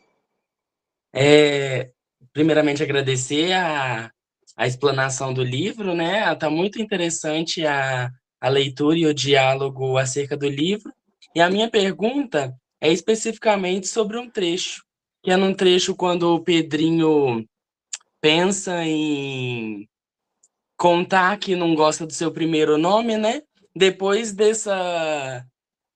Primeiramente, agradecer a explanação do livro, né? Está muito interessante a leitura e o diálogo acerca do livro. E a minha pergunta é especificamente sobre um trecho, que é num trecho quando o Pedrinho pensa em contar que não gosta do seu primeiro nome, né? Depois dessa...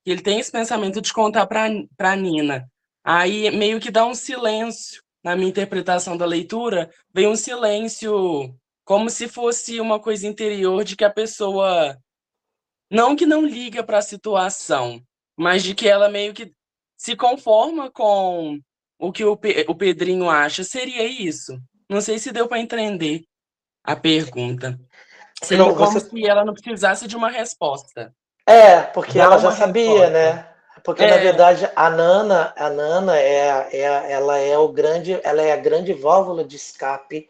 Ele tem esse pensamento de contar para Nina. Aí meio que dá um silêncio na minha interpretação da leitura, vem um silêncio como se fosse uma coisa interior de que a pessoa não que não liga para a situação, mas de que ela meio que se conforma com o que o Pedrinho acha. Seria isso? Não sei se deu para entender a pergunta. Seria Não, como você... se ela não precisasse de uma resposta. Porque Dá ela já uma sabia, resposta. né? Porque na verdade a Nana ela é a grande válvula de escape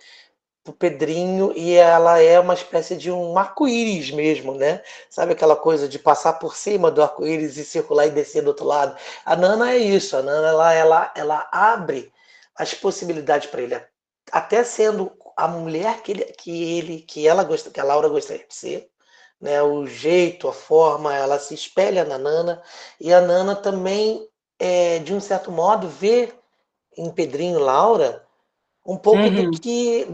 pro Pedrinho e ela é uma espécie de um arco-íris mesmo, né? Sabe aquela coisa de passar por cima do arco-íris e circular e descer do outro lado? A Nana é isso, a Nana ela abre as possibilidades para ele, até sendo a mulher que a Laura gostaria de ser, né? O jeito, a forma, ela se espelha na Nana e a Nana também, de um certo modo, vê em Pedrinho e Laura um pouco do que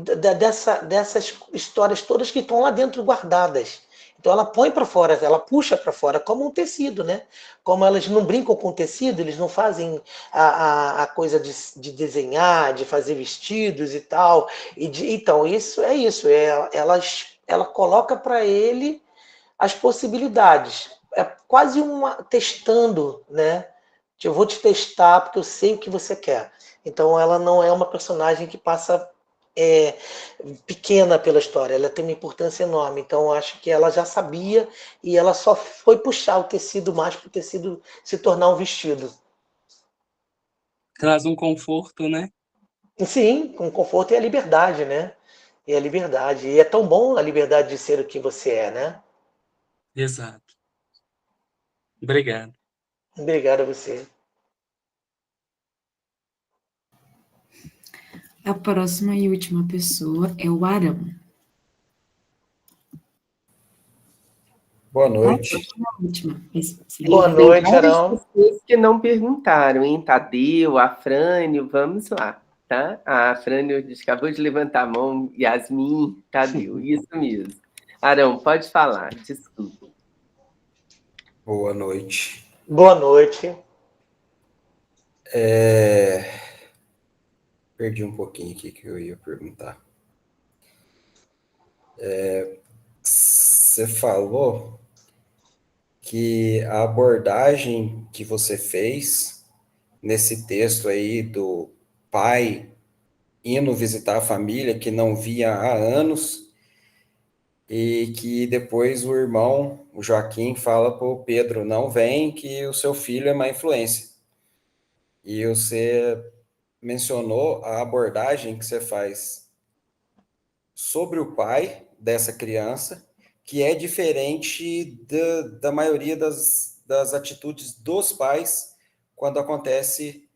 dessas histórias todas que estão lá dentro guardadas. Então ela põe para fora, ela puxa para fora como um tecido, né? Como elas não brincam com tecido, eles não fazem a coisa de desenhar, de fazer vestidos e tal. Então isso é isso. Ela coloca para ele as possibilidades. É quase uma testando, né? Eu vou te testar porque eu sei o que você quer. Então ela não é uma personagem que passa pequena pela história, ela tem uma importância enorme. Então eu acho que ela já sabia e ela só foi puxar o tecido mais para o tecido se tornar um vestido. Traz um conforto, né? Sim, com conforto e a liberdade, né? E a liberdade. E é tão bom a liberdade de ser o que você é, né? Exato. Obrigado. Obrigado a você. A próxima e última pessoa é o Arão. Boa noite. Boa noite, Arão. Pessoas que não perguntaram, hein? Tadeu, Afrânio, vamos lá, tá? A Afrânio acabou de levantar a mão, Yasmin, Tadeu, isso mesmo. Arão, pode falar, desculpa. Boa noite. Boa noite. Perdi um pouquinho aqui que eu ia perguntar. Você falou que a abordagem que você fez nesse texto aí do pai indo visitar a família que não via há anos e que depois o irmão, o Joaquim, fala para o Pedro, não vem que o seu filho é má influência. E você mencionou a abordagem que você faz sobre o pai dessa criança, que é diferente da maioria das atitudes dos pais quando acontece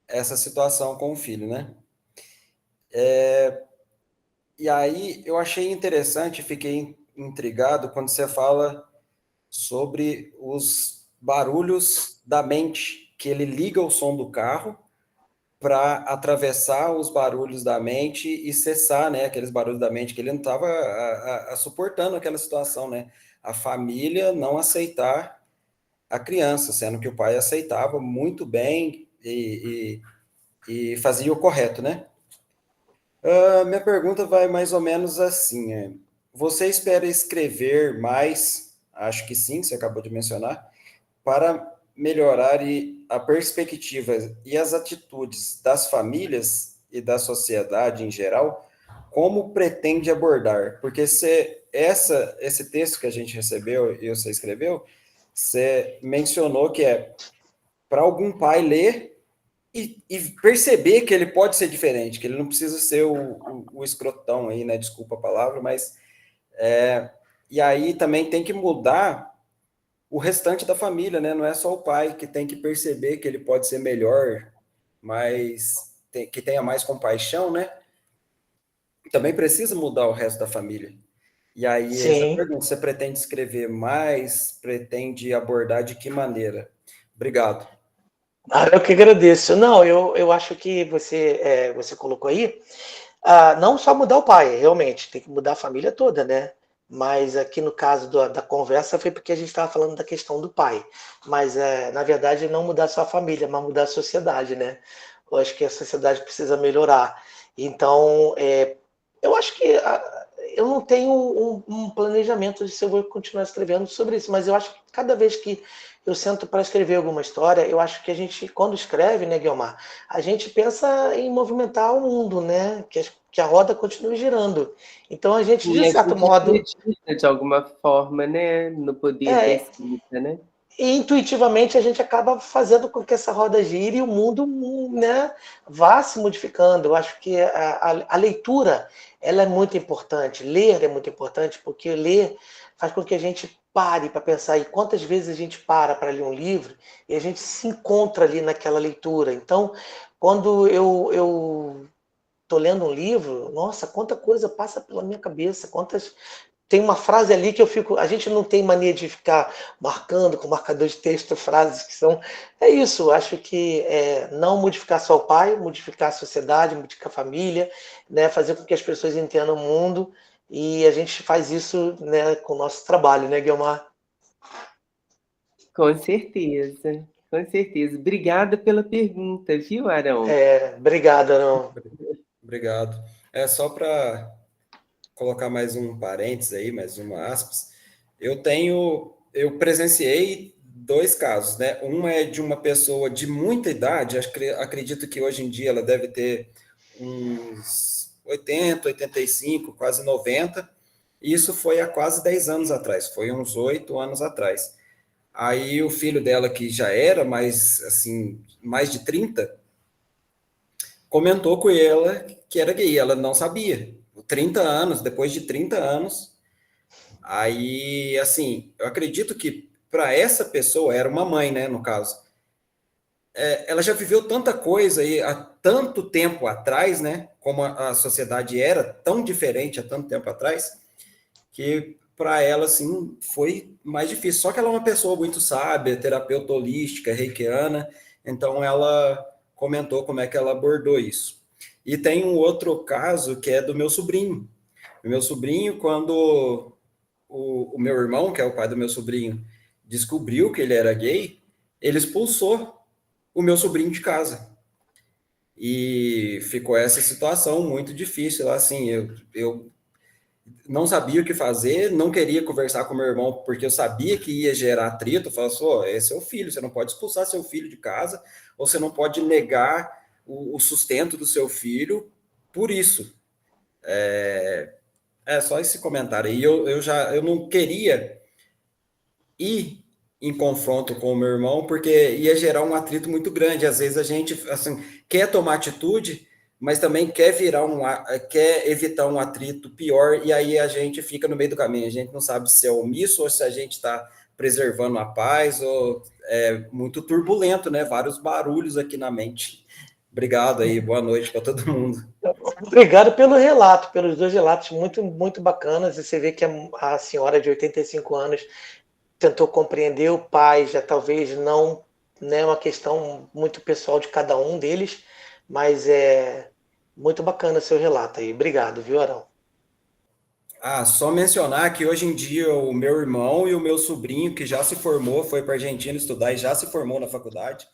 essa situação com o filho, né? E aí eu achei interessante, fiquei intrigado quando você fala sobre os barulhos da mente, que ele liga o som do carro para atravessar os barulhos da mente e cessar, né, aqueles barulhos da mente, que ele não estava suportando aquela situação, né? A família não aceitar a criança, sendo que o pai aceitava muito bem e fazia o correto, né? Minha pergunta vai mais ou menos assim, você espera escrever mais, acho que sim, você acabou de mencionar, para melhorar a perspectiva e as atitudes das famílias e da sociedade em geral, como pretende abordar? Porque esse texto que a gente recebeu e você escreveu, você mencionou que é para algum pai ler e perceber que ele pode ser diferente, que ele não precisa ser o escrotão aí, né? Desculpa a palavra, mas... e aí também tem que mudar o restante da família, né? Não é só o pai que tem que perceber que ele pode ser melhor, mas que tenha mais compaixão, né? Também precisa mudar o resto da família. E aí, essa Sim. pergunta, você pretende escrever mais? Pretende abordar de que maneira? Obrigado. Eu que agradeço. Não, eu acho que você colocou aí, não só mudar o pai, realmente, tem que mudar a família toda, né? Mas aqui no caso da conversa foi porque a gente estava falando da questão do pai. Mas, na verdade, não mudar só a família, mas mudar a sociedade, né? Eu acho que a sociedade precisa melhorar. Então, eu acho que eu não tenho um planejamento de se eu vou continuar escrevendo sobre isso, mas eu acho que cada vez que eu sento para escrever alguma história, eu acho que a gente, quando escreve, né, Guilmar, a gente pensa em movimentar o mundo, né? Que a roda continue girando. Então a gente, de E a certo gente modo, acredita de alguma forma, né, no poder da é, escrita, né? e intuitivamente a gente acaba fazendo com que essa roda gire e o mundo, né, vá se modificando. Eu acho que a leitura ela é muito importante, ler é muito importante, porque ler faz com que a gente pare para pensar. E quantas vezes a gente para ler um livro e a gente se encontra ali naquela leitura. Então, quando eu tô lendo um livro, nossa, quanta coisa passa pela minha cabeça, quantas tem uma frase ali que eu fico. A gente não tem mania de ficar marcando com marcador de texto frases que são. É isso, acho que não modificar só o pai, modificar a sociedade, modificar a família, né, fazer com que as pessoas entendam o mundo. E a gente faz isso, né, com o nosso trabalho, né, Guilmar? Com certeza, com certeza. Obrigada pela pergunta, viu, Arão? Obrigado, Arão. Obrigado. Só para colocar mais um parênteses aí, mais uma aspas, eu presenciei 2 casos, né? Um é de uma pessoa de muita idade, acredito que hoje em dia ela deve ter uns 80, 85, quase 90, e isso foi há quase 10 anos atrás, foi uns 8 anos atrás. Aí o filho dela, que já era mais de 30, comentou com ela que era gay, ela não sabia. 30 anos, depois de 30 anos, aí, assim, eu acredito que para essa pessoa, era uma mãe, né, no caso, ela já viveu tanta coisa aí há tanto tempo atrás, né, como a sociedade era tão diferente há tanto tempo atrás, que para ela, assim, foi mais difícil. Só que ela é uma pessoa muito sábia, terapeuta holística, reikiana, então ela comentou como é que ela abordou isso. E tem um outro caso que é do meu sobrinho. O meu sobrinho, quando o meu irmão, que é o pai do meu sobrinho, descobriu que ele era gay, ele expulsou o meu sobrinho de casa. E ficou essa situação muito difícil. Assim, eu não sabia o que fazer, não queria conversar com meu irmão, porque eu sabia que ia gerar atrito. Eu falava assim, é seu filho, você não pode expulsar seu filho de casa, ou você não pode negar o sustento do seu filho por isso. Só esse comentário aí. Eu não queria ir em confronto com o meu irmão, porque ia gerar um atrito muito grande. Às vezes a gente assim, quer tomar atitude, mas também quer evitar um atrito pior, e aí a gente fica no meio do caminho. A gente não sabe se é omisso ou se a gente está preservando a paz, ou é muito turbulento, né? Vários barulhos aqui na mente. Obrigado aí, boa noite para todo mundo. Obrigado pelo relato, pelos 2 relatos muito, muito bacanas. E você vê que a senhora de 85 anos tentou compreender o pai, já talvez não, né, uma questão muito pessoal de cada um deles, mas é muito bacana seu relato aí. Obrigado, viu, Arão? Só mencionar que hoje em dia o meu irmão e o meu sobrinho, que já se formou, foi para a Argentina estudar e já se formou na faculdade,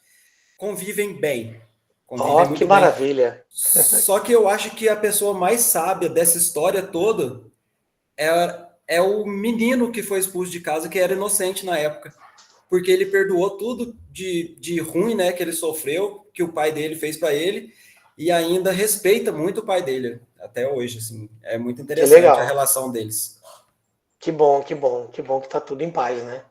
convivem bem. Convivem Que muito bem. maravilha. Só que eu acho que a pessoa mais sábia dessa história toda é o menino que foi expulso de casa, que era inocente na época. Porque ele perdoou tudo de ruim, né, que ele sofreu, que o pai dele fez para ele, e ainda respeita muito o pai dele, até hoje, assim. É muito interessante a relação deles. Que bom que tá tudo em paz, né?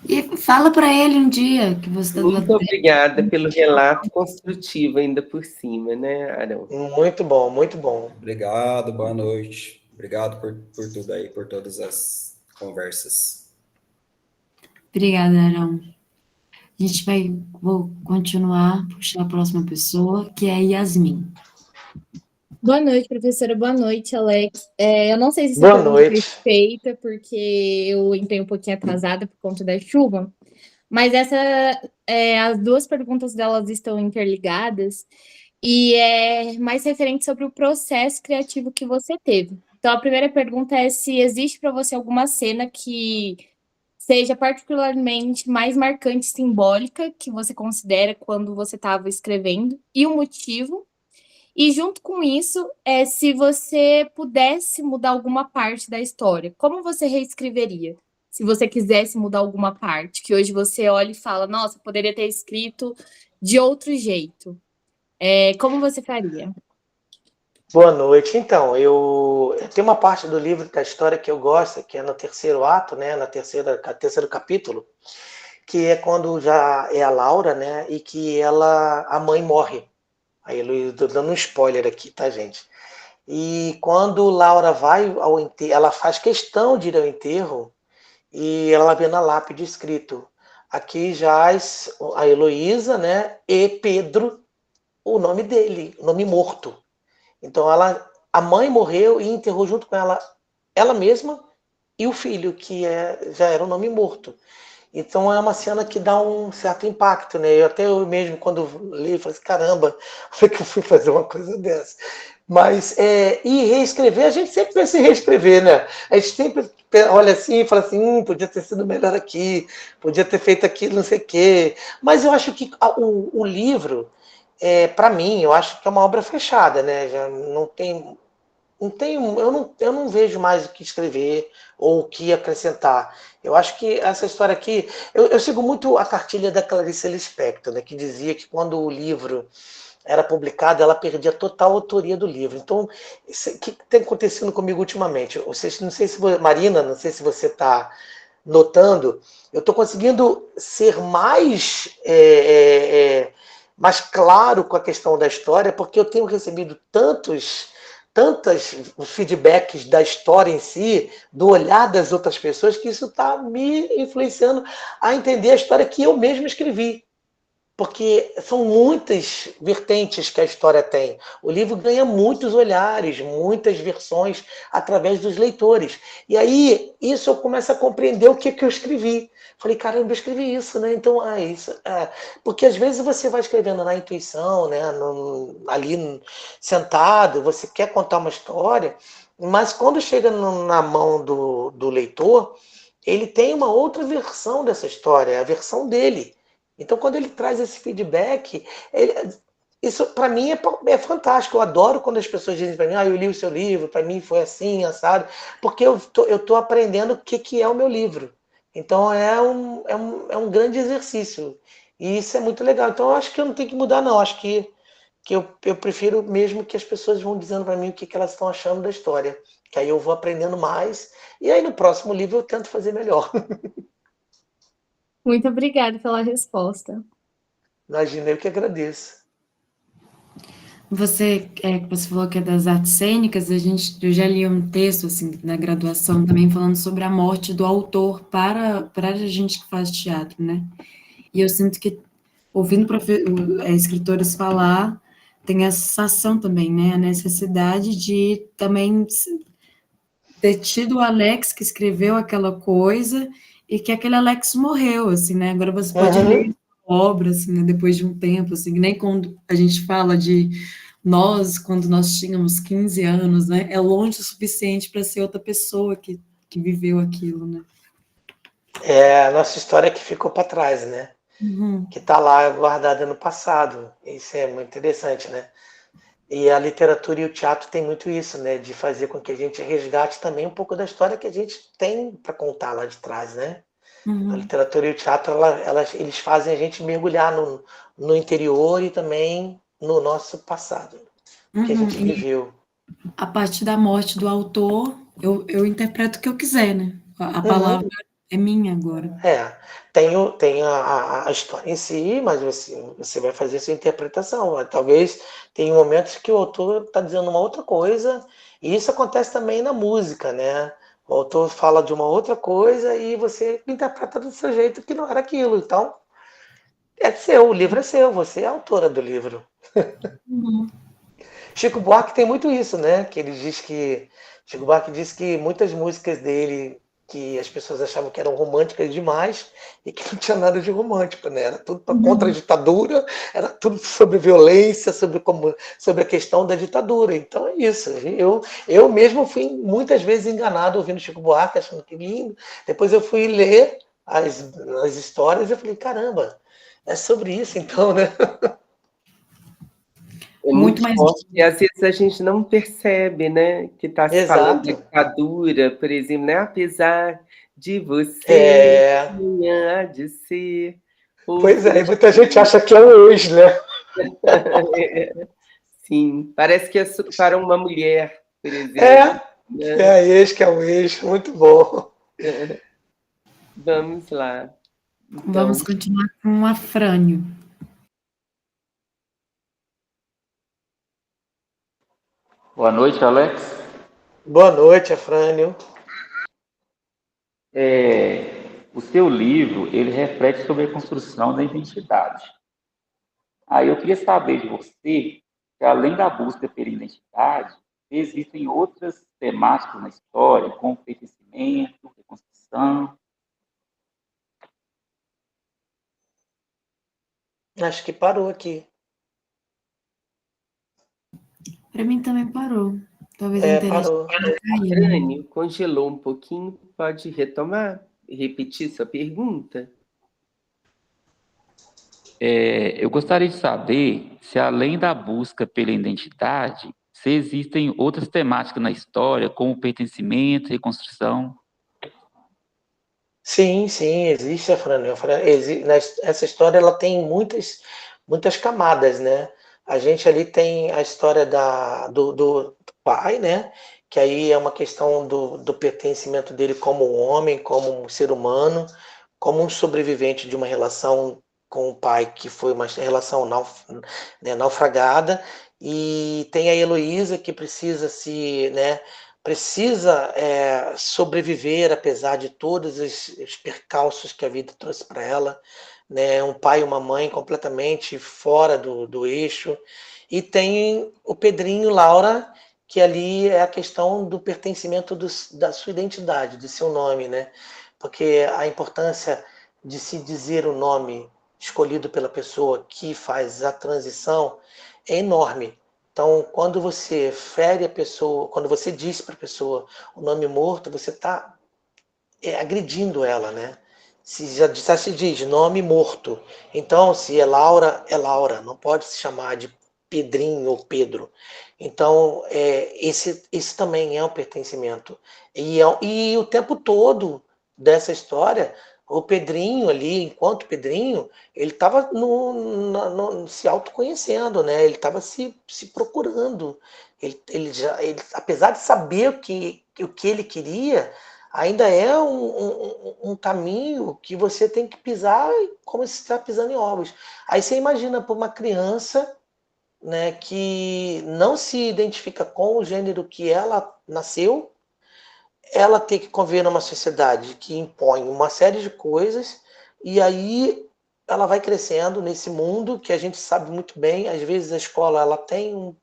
E fala para ele um dia que você está do lado Muito dele. obrigada pelo relato construtivo ainda por cima, né, Arão? Muito bom, muito bom. Obrigado, boa noite. Obrigado por tudo aí, por todas as conversas. Obrigada, Arão. Vou continuar, puxar a próxima pessoa, que é a Yasmin. Boa noite, professora. Boa noite, Alex. Eu não sei se essa Boa pergunta noite. foi feita, porque eu entrei um pouquinho atrasada por conta da chuva, mas as duas perguntas delas estão interligadas e é mais referente sobre o processo criativo que você teve. Então, a primeira pergunta é se existe para você alguma cena que seja particularmente mais marcante e simbólica que você considera quando você estava escrevendo e o motivo. E junto com isso, se você pudesse mudar alguma parte da história, como você reescreveria? Se você quisesse mudar alguma parte, que hoje você olha e fala, nossa, poderia ter escrito de outro jeito. Como você faria? Boa noite. Então, eu tenho uma parte do livro da história que eu gosto, que é no terceiro ato, né, terceiro capítulo, que é quando já é a Laura, né, e que a mãe morre. Aí, Luiz, tô dando um spoiler aqui, tá, gente? E quando Laura vai ao enterro, ela faz questão de ir ao enterro e ela vê na lápide escrito: aqui jaz a Heloísa, né, e Pedro, o nome dele, o nome morto. Então a mãe morreu e enterrou junto com ela mesma e o filho, que já era um nome morto. Então é uma cena que dá um certo impacto, né? Eu mesmo, quando li, falei assim, caramba, como é que eu fui fazer uma coisa dessa? Mas, e reescrever, a gente sempre vai se reescrever, né? A gente sempre olha assim e fala assim, podia ter sido melhor aqui, podia ter feito aquilo, não sei o quê. Mas eu acho que o livro, para mim, eu acho que é uma obra fechada, né? Já não tem, eu não vejo mais o que escrever ou o que acrescentar. Eu acho que essa história aqui, eu sigo muito a cartilha da Clarice Lispector, né, que dizia que quando o livro era publicado, ela perdia total autoria do livro. Então, o que tem acontecido comigo ultimamente? Não sei se Marina, não sei se você está notando, eu estou conseguindo ser mais claro com a questão da história, porque eu tenho recebido tantos feedbacks da história em si, do olhar das outras pessoas, que isso está me influenciando a entender a história que eu mesmo escrevi. Porque são muitas vertentes que a história tem. O livro ganha muitos olhares, muitas versões através dos leitores. E aí, isso eu começo a compreender o que eu escrevi. Falei, caramba, eu escrevi isso, né? Então, isso. Porque às vezes você vai escrevendo na intuição, né? Ali sentado, você quer contar uma história, mas quando chega na mão do leitor, ele tem uma outra versão dessa história, a versão dele. Então, quando ele traz esse feedback, isso para mim é fantástico. Eu adoro quando as pessoas dizem para mim, eu li o seu livro, para mim foi assim, assado, porque eu tô aprendendo o que é o meu livro. Então, é um grande exercício. E isso é muito legal. Então, eu acho que eu não tenho que mudar, não. Acho que eu prefiro mesmo que as pessoas vão dizendo para mim o que elas estão achando da história. Que aí eu vou aprendendo mais. E aí, no próximo livro, eu tento fazer melhor. Muito obrigada pela resposta. Imagina, eu que agradeço. Você falou que é das artes cênicas, eu já li um texto, assim, na graduação também, falando sobre a morte do autor para a gente que faz teatro, né? E eu sinto que, ouvindo escritores falar, tem essa sensação também, né? A necessidade de também ter tido o Alex que escreveu aquela coisa e que aquele Alex morreu, assim, né? Agora você pode ler a obra, assim, né? Depois de um tempo, assim, nem quando a gente fala de nós, quando nós tínhamos 15 anos, né, é longe o suficiente para ser outra pessoa que viveu aquilo, né? É a nossa história que ficou para trás, né? Uhum. Que está lá guardada no passado. Isso é muito interessante, né? E a literatura e o teatro tem muito isso, né? De fazer com que a gente resgate também um pouco da história que a gente tem para contar lá de trás, né? A literatura e o teatro, eles fazem a gente mergulhar no interior e também no nosso passado, que a gente viveu. A partir da morte do autor, eu interpreto o que eu quiser, né? A palavra é minha agora. Tem a história em si, mas você vai fazer a sua interpretação. Talvez tenha momentos que o autor está dizendo uma outra coisa, e isso acontece também na música, né? O autor fala de uma outra coisa e você interpreta do seu jeito que não era aquilo. Então, é seu, o livro é seu, você é a autora do livro. Chico Buarque tem muito isso, né? Que ele diz que Chico Buarque diz que muitas músicas dele que as pessoas achavam que eram românticas demais e que não tinha nada de romântico, né? Era tudo contra a ditadura, era tudo sobre violência, sobre a questão da ditadura. Então é isso. Eu mesmo fui muitas vezes enganado ouvindo Chico Buarque, achando que lindo. Depois eu fui ler as histórias e eu falei, caramba, é sobre isso então, né? É muito forte, e às vezes a gente não percebe, né, que está se falando de ditadura, por exemplo, né? Apesar de você, amanhã há de ser. Pois é, e muita gente acha que é o ex, né? Sim, parece que é para uma mulher, por exemplo. É a ex que é o ex, muito bom. Vamos lá. Então, vamos continuar com o Afrânio. Boa noite, Alex. Boa noite, Afrânio. O seu livro, ele reflete sobre a construção da identidade. Aí eu queria saber de você, que além da busca pela identidade, existem outras temáticas na história, como pertencimento, reconstrução. Acho que parou aqui. Para mim também parou. Talvez parou. Afrânio, congelou um pouquinho. Pode retomar? Repetir sua pergunta? Eu gostaria de saber se, além da busca pela identidade, se existem outras temáticas na história, como pertencimento, reconstrução. Sim, existe, Afrânio. Essa história ela tem muitas camadas, né? A gente ali tem a história do pai, né? Que aí é uma questão do pertencimento dele como homem, como um ser humano, como um sobrevivente de uma relação com o pai que foi uma relação naufragada, e tem a Heloísa que precisa sobreviver apesar de todos os percalços que a vida trouxe para ela, né? Um pai e uma mãe completamente fora do eixo. E tem o Pedrinho Laura, que ali é a questão do pertencimento da sua identidade, do seu nome, né? Porque a importância de se dizer o nome escolhido pela pessoa que faz a transição é enorme. Então, quando você fere a pessoa, quando você diz para a pessoa o nome morto, você está agredindo ela, né? Já se diz nome morto. Então, se é Laura, não pode se chamar de Pedrinho ou Pedro. Então, esse também é um pertencimento. E o tempo todo dessa história, o Pedrinho ali, enquanto Pedrinho, ele estava se autoconhecendo, né? Ele estava se procurando. Ele, apesar de saber o que ele queria, ainda é um caminho que você tem que pisar como se está pisando em ovos. Aí você imagina para uma criança, né, que não se identifica com o gênero que ela nasceu, ela tem que conviver numa sociedade que impõe uma série de coisas, e aí ela vai crescendo nesse mundo que a gente sabe muito bem. Às vezes a escola ela tem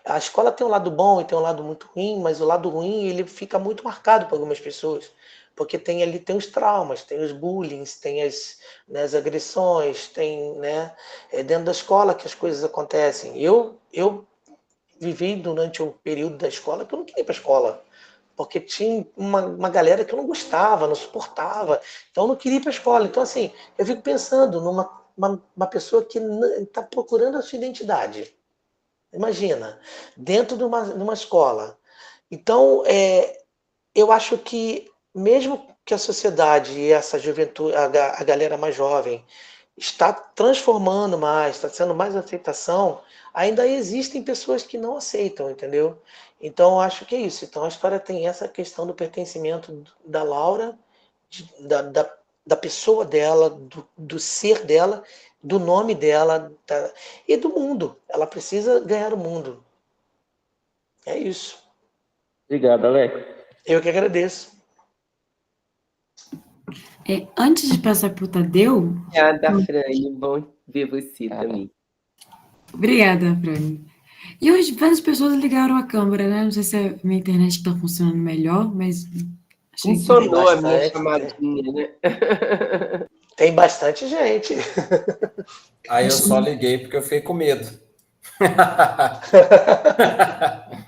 a escola tem um lado bom e tem um lado muito ruim, mas o lado ruim ele fica muito marcado por algumas pessoas, porque tem os traumas, tem os bullying, tem as agressões, tem, né, dentro da escola que as coisas acontecem. Eu vivi durante um período da escola que eu não queria ir para a escola, porque tinha uma galera que eu não gostava, não suportava, então eu não queria ir para a escola. Então, assim, eu fico pensando numa pessoa que está procurando a sua identidade. Imagina, dentro de uma escola. Então, eu acho que, mesmo que a sociedade e essa juventude, a galera mais jovem, está transformando mais, está sendo mais aceitação, ainda existem pessoas que não aceitam, entendeu? Então, eu acho que é isso. Então, a história tem essa questão do pertencimento da Laura, da pessoa dela, do ser dela, do nome dela e do mundo. Ela precisa ganhar o mundo. É isso. Obrigado, Alex. Eu que agradeço. Antes de passar para o Tadeu... Obrigada, Frane. Bom ver você também. Obrigada, Frane. E hoje várias pessoas ligaram a câmera, né? Não sei se a minha internet está funcionando melhor, mas... Funcionou a minha chamadinha, né? Tem bastante gente. Aí eu só liguei porque eu fiquei com medo.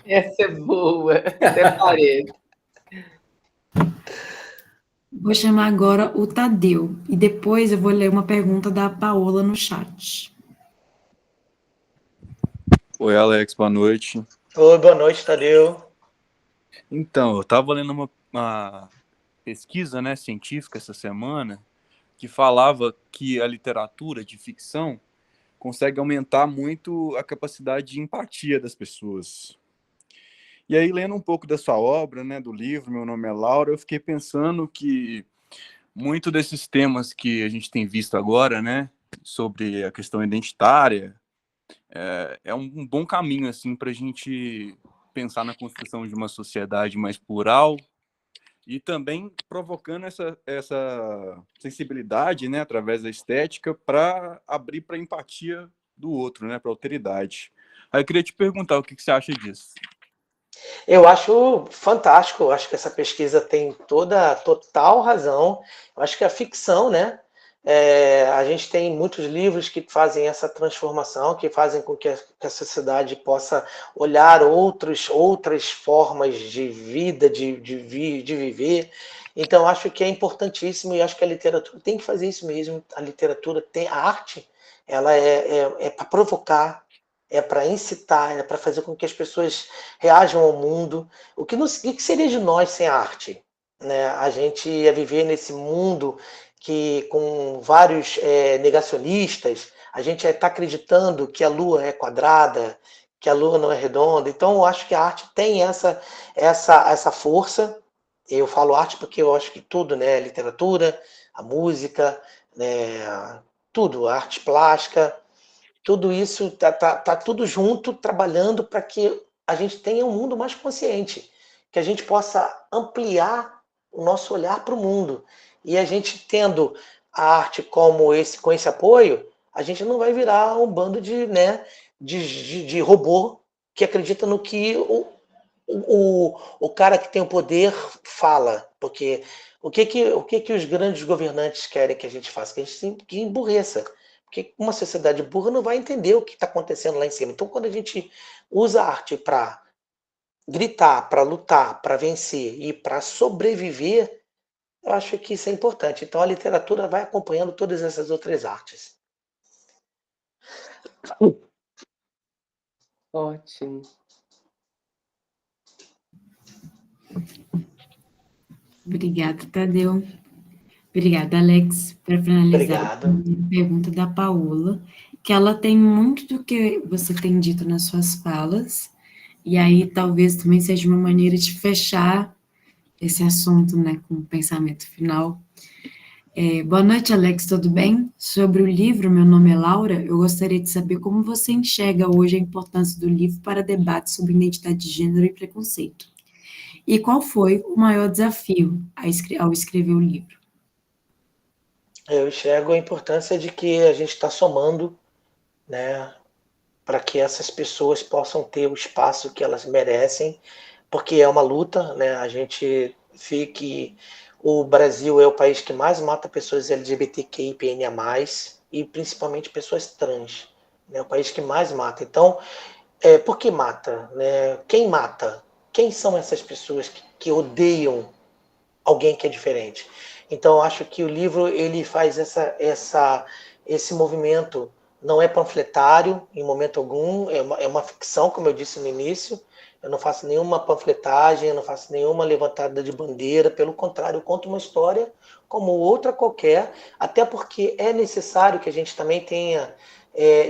Essa é boa, até parece. Vou chamar agora o Tadeu, e depois eu vou ler uma pergunta da Paola no chat. Oi, Alex, boa noite. Oi, boa noite, Tadeu. Então, eu estava lendo uma pesquisa, né, científica essa semana que falava que a literatura de ficção consegue aumentar muito a capacidade de empatia das pessoas. E aí, lendo um pouco da sua obra, né, do livro Meu Nome é Laura, eu fiquei pensando que muito desses temas que a gente tem visto agora, né, sobre a questão identitária, é um bom caminho assim, para a gente pensar na construção de uma sociedade mais plural e também provocando essa sensibilidade, né, através da estética, para abrir para a empatia do outro, né, para a alteridade. Aí eu queria te perguntar o que você acha disso. Eu acho fantástico, eu acho que essa pesquisa tem total razão. Eu acho que a ficção, né? A gente tem muitos livros que fazem essa transformação, que fazem com que a sociedade possa olhar outras formas de vida, de viver. Então, acho que é importantíssimo e acho que a literatura tem que fazer isso mesmo. A literatura a arte, ela é para provocar, é para incitar, é para fazer com que as pessoas reajam ao mundo. O que seria de nós sem a arte? Né? A gente ia viver nesse mundo que, com vários negacionistas, a gente está acreditando que a Lua é quadrada, que a Lua não é redonda. Então, eu acho que a arte tem essa força. Eu falo arte porque eu acho que tudo, né? A literatura, a música, né? Tudo, a arte plástica, tudo isso tá tudo junto, trabalhando para que a gente tenha um mundo mais consciente, que a gente possa ampliar o nosso olhar para o mundo. E a gente tendo a arte com esse apoio, a gente não vai virar um bando de robô que acredita no que o cara que tem o poder fala. Porque o que os grandes governantes querem que a gente faça? Que a gente emburreça. Porque uma sociedade burra não vai entender o que está acontecendo lá em cima. Então, quando a gente usa a arte para gritar, para lutar, para vencer e para sobreviver, eu acho que isso é importante. Então, a literatura vai acompanhando todas essas outras artes. Ótimo. Obrigada, Tadeu. Obrigada, Alex, para finalizar. Obrigado. A pergunta da Paola, que ela tem muito do que você tem dito nas suas falas, e aí talvez também seja uma maneira de fechar esse assunto, né, com o pensamento final. Boa noite, Alex, tudo bem? Sobre o livro Meu Nome é Laura, eu gostaria de saber como você enxerga hoje a importância do livro para debates sobre identidade de gênero e preconceito. E qual foi o maior desafio ao escrever o livro? Eu enxergo a importância de que a gente está somando, né, para que essas pessoas possam ter o espaço que elas merecem, porque é uma luta, né? A gente vê que o Brasil é o país que mais mata pessoas LGBTQIA+, e principalmente pessoas trans, né? O país que mais mata. Então, por que mata? Né? Quem mata? Quem são essas pessoas que odeiam alguém que é diferente? Então, eu acho que o livro ele faz esse movimento, não é panfletário em momento algum, é uma ficção, como eu disse no início. Eu não faço nenhuma panfletagem, eu não faço nenhuma levantada de bandeira, pelo contrário, eu conto uma história como outra qualquer, até porque é necessário que a gente também tenha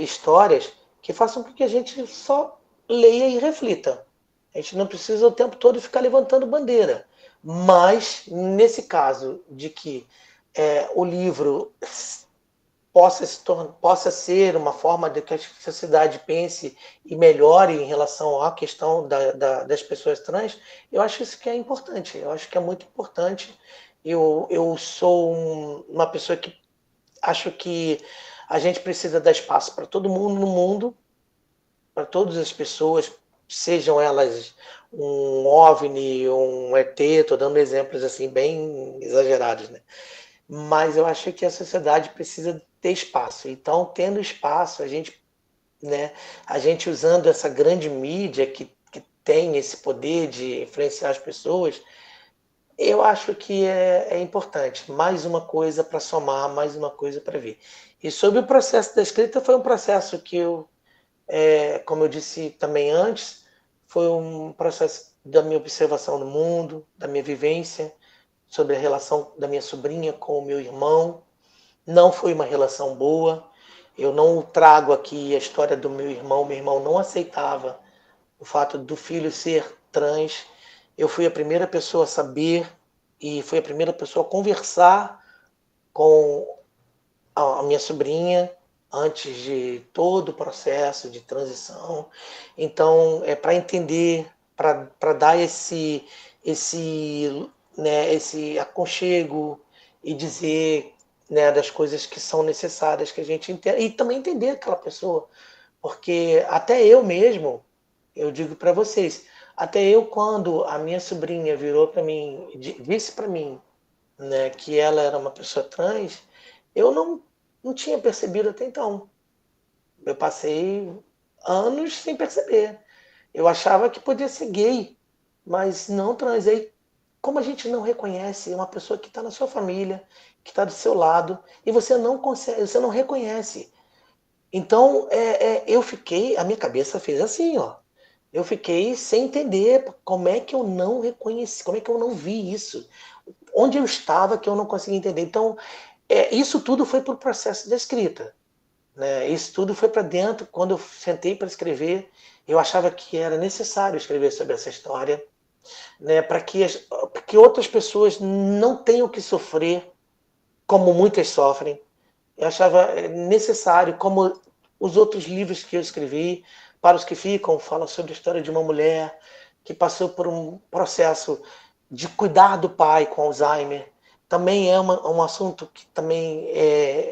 histórias que façam com que a gente só leia e reflita. A gente não precisa o tempo todo ficar levantando bandeira. Mas, nesse caso de que o livro possa ser uma forma de que a sociedade pense e melhore em relação à questão das pessoas trans, eu acho isso que é importante, eu acho que é muito importante. Eu sou uma pessoa que acho que a gente precisa dar espaço para todo mundo no mundo, para todas as pessoas, sejam elas um OVNI, um ET, estou dando exemplos assim bem exagerados, né? Mas eu acho que a sociedade precisa ter espaço. Então, tendo espaço, a gente usando essa grande mídia que tem esse poder de influenciar as pessoas, eu acho que é importante. Mais uma coisa para somar, mais uma coisa para ver. E sobre o processo da escrita, foi um processo que eu, como eu disse também antes, foi um processo da minha observação do mundo, da minha vivência, sobre a relação da minha sobrinha com o meu irmão. Não foi uma relação boa. Eu não trago aqui a história do meu irmão não aceitava o fato do filho ser trans. Eu fui a primeira pessoa a saber e fui a primeira pessoa a conversar com a minha sobrinha antes de todo o processo de transição. Então, para entender, para dar esse aconchego e dizer, né, das coisas que são necessárias que a gente entenda, e também entender aquela pessoa, porque até eu mesmo, eu digo para vocês, até eu, quando a minha sobrinha virou para mim, disse para mim, né, que ela era uma pessoa trans, eu não tinha percebido até então. Eu passei anos sem perceber. Eu achava que podia ser gay, mas não trans. Aí, como a gente não reconhece uma pessoa que está na sua família, que está do seu lado, e você não consegue, você não reconhece. Então, a minha cabeça fez assim, ó. Eu fiquei sem entender como é que eu não reconheci, como é que eu não vi isso. Onde eu estava que eu não conseguia entender. Então, isso tudo foi para o processo da escrita. Né? Isso tudo foi para dentro. Quando eu sentei para escrever, eu achava que era necessário escrever sobre essa história, né? Para que outras pessoas não tenham que sofrer como muitas sofrem. Eu achava necessário, como os outros livros que eu escrevi, Para os que Ficam, fala sobre a história de uma mulher que passou por um processo de cuidar do pai com Alzheimer. Também é um assunto que também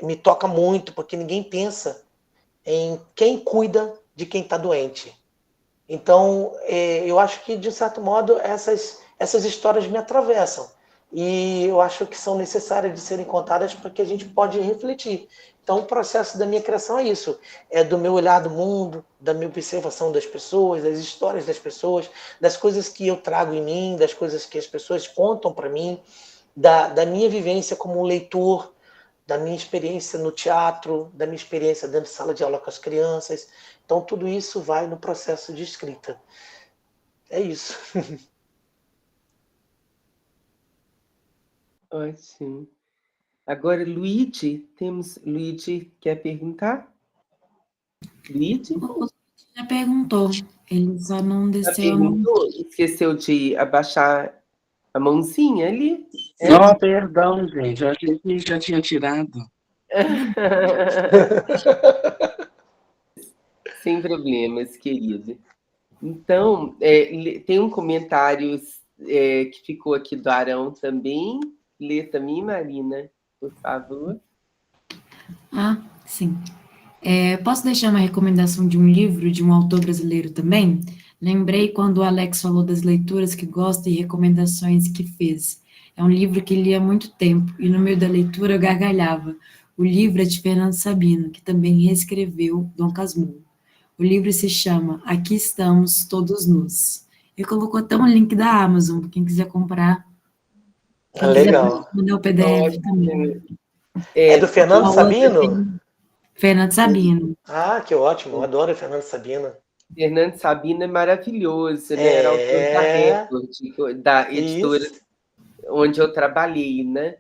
me toca muito, porque ninguém pensa em quem cuida de quem está doente. Então, eu acho que, de certo modo, essas histórias me atravessam. E eu acho que são necessárias de serem contadas porque a gente pode refletir. Então, o processo da minha criação é isso. É do meu olhar do mundo, da minha observação das pessoas, das histórias das pessoas, das coisas que eu trago em mim, das coisas que as pessoas contam para mim, da minha vivência como leitor, da minha experiência no teatro, da minha experiência dentro de sala de aula com as crianças. Então, tudo isso vai no processo de escrita. É isso. Ótimo. Agora, Luigi, Luigi quer perguntar? Luigi? Já perguntou, ele só não Já desceu a mão. perguntou? Esqueceu de abaixar a mãozinha ali? Não, perdão, gente. Eu achei que já tinha tirado. Sem problemas, querido. Então, tem um comentário que ficou aqui do Arão também. Lê também, Marina, por favor. Ah, sim. Posso deixar uma recomendação de um livro de um autor brasileiro também? Lembrei quando o Alex falou das leituras que gosta e recomendações que fez. É um livro que li há muito tempo, e no meio da leitura eu gargalhava. O livro é de Fernando Sabino, que também reescreveu Dom Casmurro. O livro se chama Aqui Estamos Todos Nus. Ele colocou até um link da Amazon, para quem quiser comprar. Quem Legal. quiser mandar o PDF também. É do Fernando Sabino? Fernando Sabino. Ah, que ótimo. Eu adoro o Fernando Sabino. Fernando Sabino é maravilhoso, né? Era autor da Record, da editora onde eu trabalhei, né?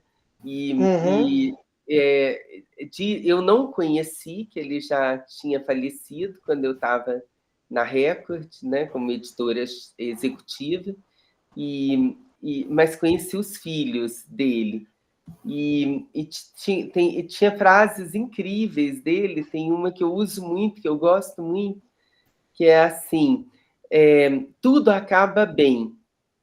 Eu não conheci, que ele já tinha falecido quando eu estava na Record, né? Como editora executiva, mas conheci os filhos dele. Tinha frases incríveis dele, tem uma que eu uso muito, que eu gosto muito, que é assim, tudo acaba bem.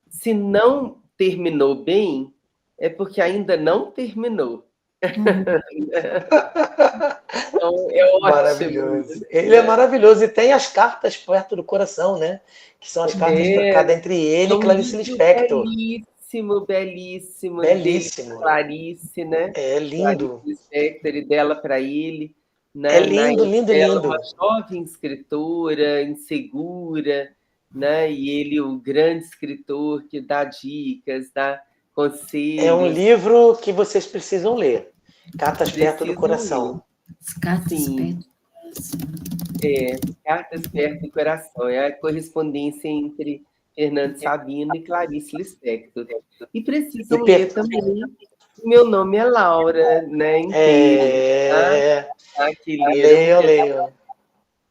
Se não terminou bem, é porque ainda não terminou. Então, é ótimo. Maravilhoso. Ele é maravilhoso. E tem as cartas perto do coração, né? Que são as cartas trocadas entre ele e Clarice Lispector. Belíssimo, belíssimo. Belíssimo. Clarice, né? É lindo. Clarice Lispector e dela para ele. Né? É lindo, lindo, lindo. Uma jovem escritora, insegura, né? E ele, o grande escritor que dá dicas, dá conselhos. É um livro que vocês precisam ler. Cartas Perto do Coração. Cartas Perto do Coração. É a correspondência entre Fernando Sabino e Clarice Lispector. E precisam ler também. Meu nome é Laura, né? Inteiro, tá? Eu leio.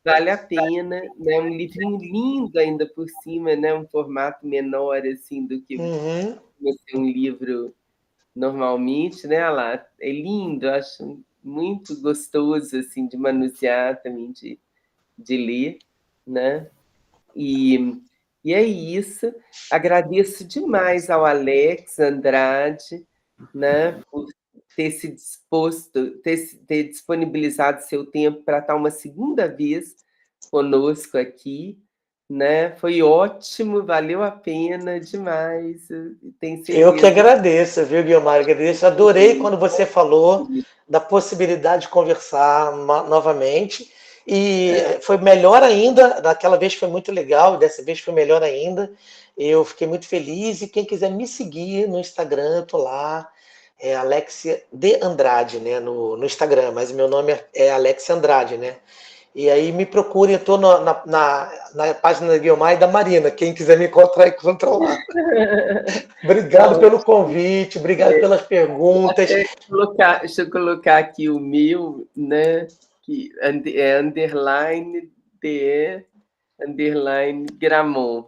Vale a pena, né? Um livrinho lindo ainda por cima, né? Um formato menor assim do que um livro normalmente, né? Lá é lindo, acho muito gostoso assim de manusear também, de ler, né? E é isso. Agradeço demais ao Alex Andrade, né, por ter se disposto, ter disponibilizado seu tempo para estar uma segunda vez conosco aqui, né? Foi ótimo, valeu a pena demais. Eu que agradeço, viu, Guiomar? Agradeço. Adorei quando você falou da possibilidade de conversar novamente. E foi melhor ainda, daquela vez foi muito legal, dessa vez foi melhor ainda. Eu fiquei muito feliz. E quem quiser me seguir no Instagram, eu tô lá. É Alexia de Andrade, né? No Instagram, mas o meu nome é Alexia Andrade, né? E aí me procure, eu estou na página da Guiomar e da Marina. Quem quiser me encontrar, encontra lá. Obrigado pelo convite, obrigado pelas perguntas. Deixa eu colocar aqui o meu, né? Que é underline DE underline Gramont.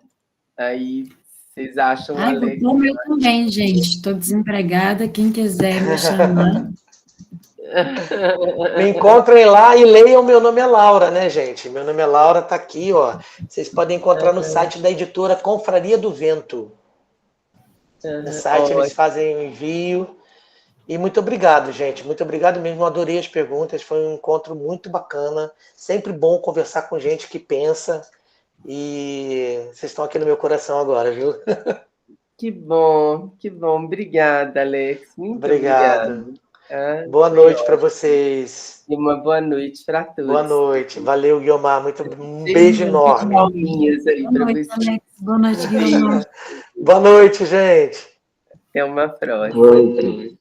Aí vocês acham Alex? O meu também, gente. Estou desempregada. Quem quiser me chamar. Me encontrem lá e leiam. Meu nome é Laura, né, gente? Meu nome é Laura, tá aqui, ó. Vocês podem encontrar no site da editora Confraria do Vento. No site eles fazem o envio. E muito obrigado, gente. Muito obrigado mesmo. Eu adorei as perguntas. Foi um encontro muito bacana. Sempre bom conversar com gente que pensa. E vocês estão aqui no meu coração agora, viu? Que bom, que bom. Obrigada, Alex. Muito obrigado. Boa noite para vocês. E uma boa noite para todos. Boa noite. Valeu, Guiomar. Um beijo enorme. Boa noite, Alex. Boa noite, Guiomar. Boa noite, gente. Até uma próxima.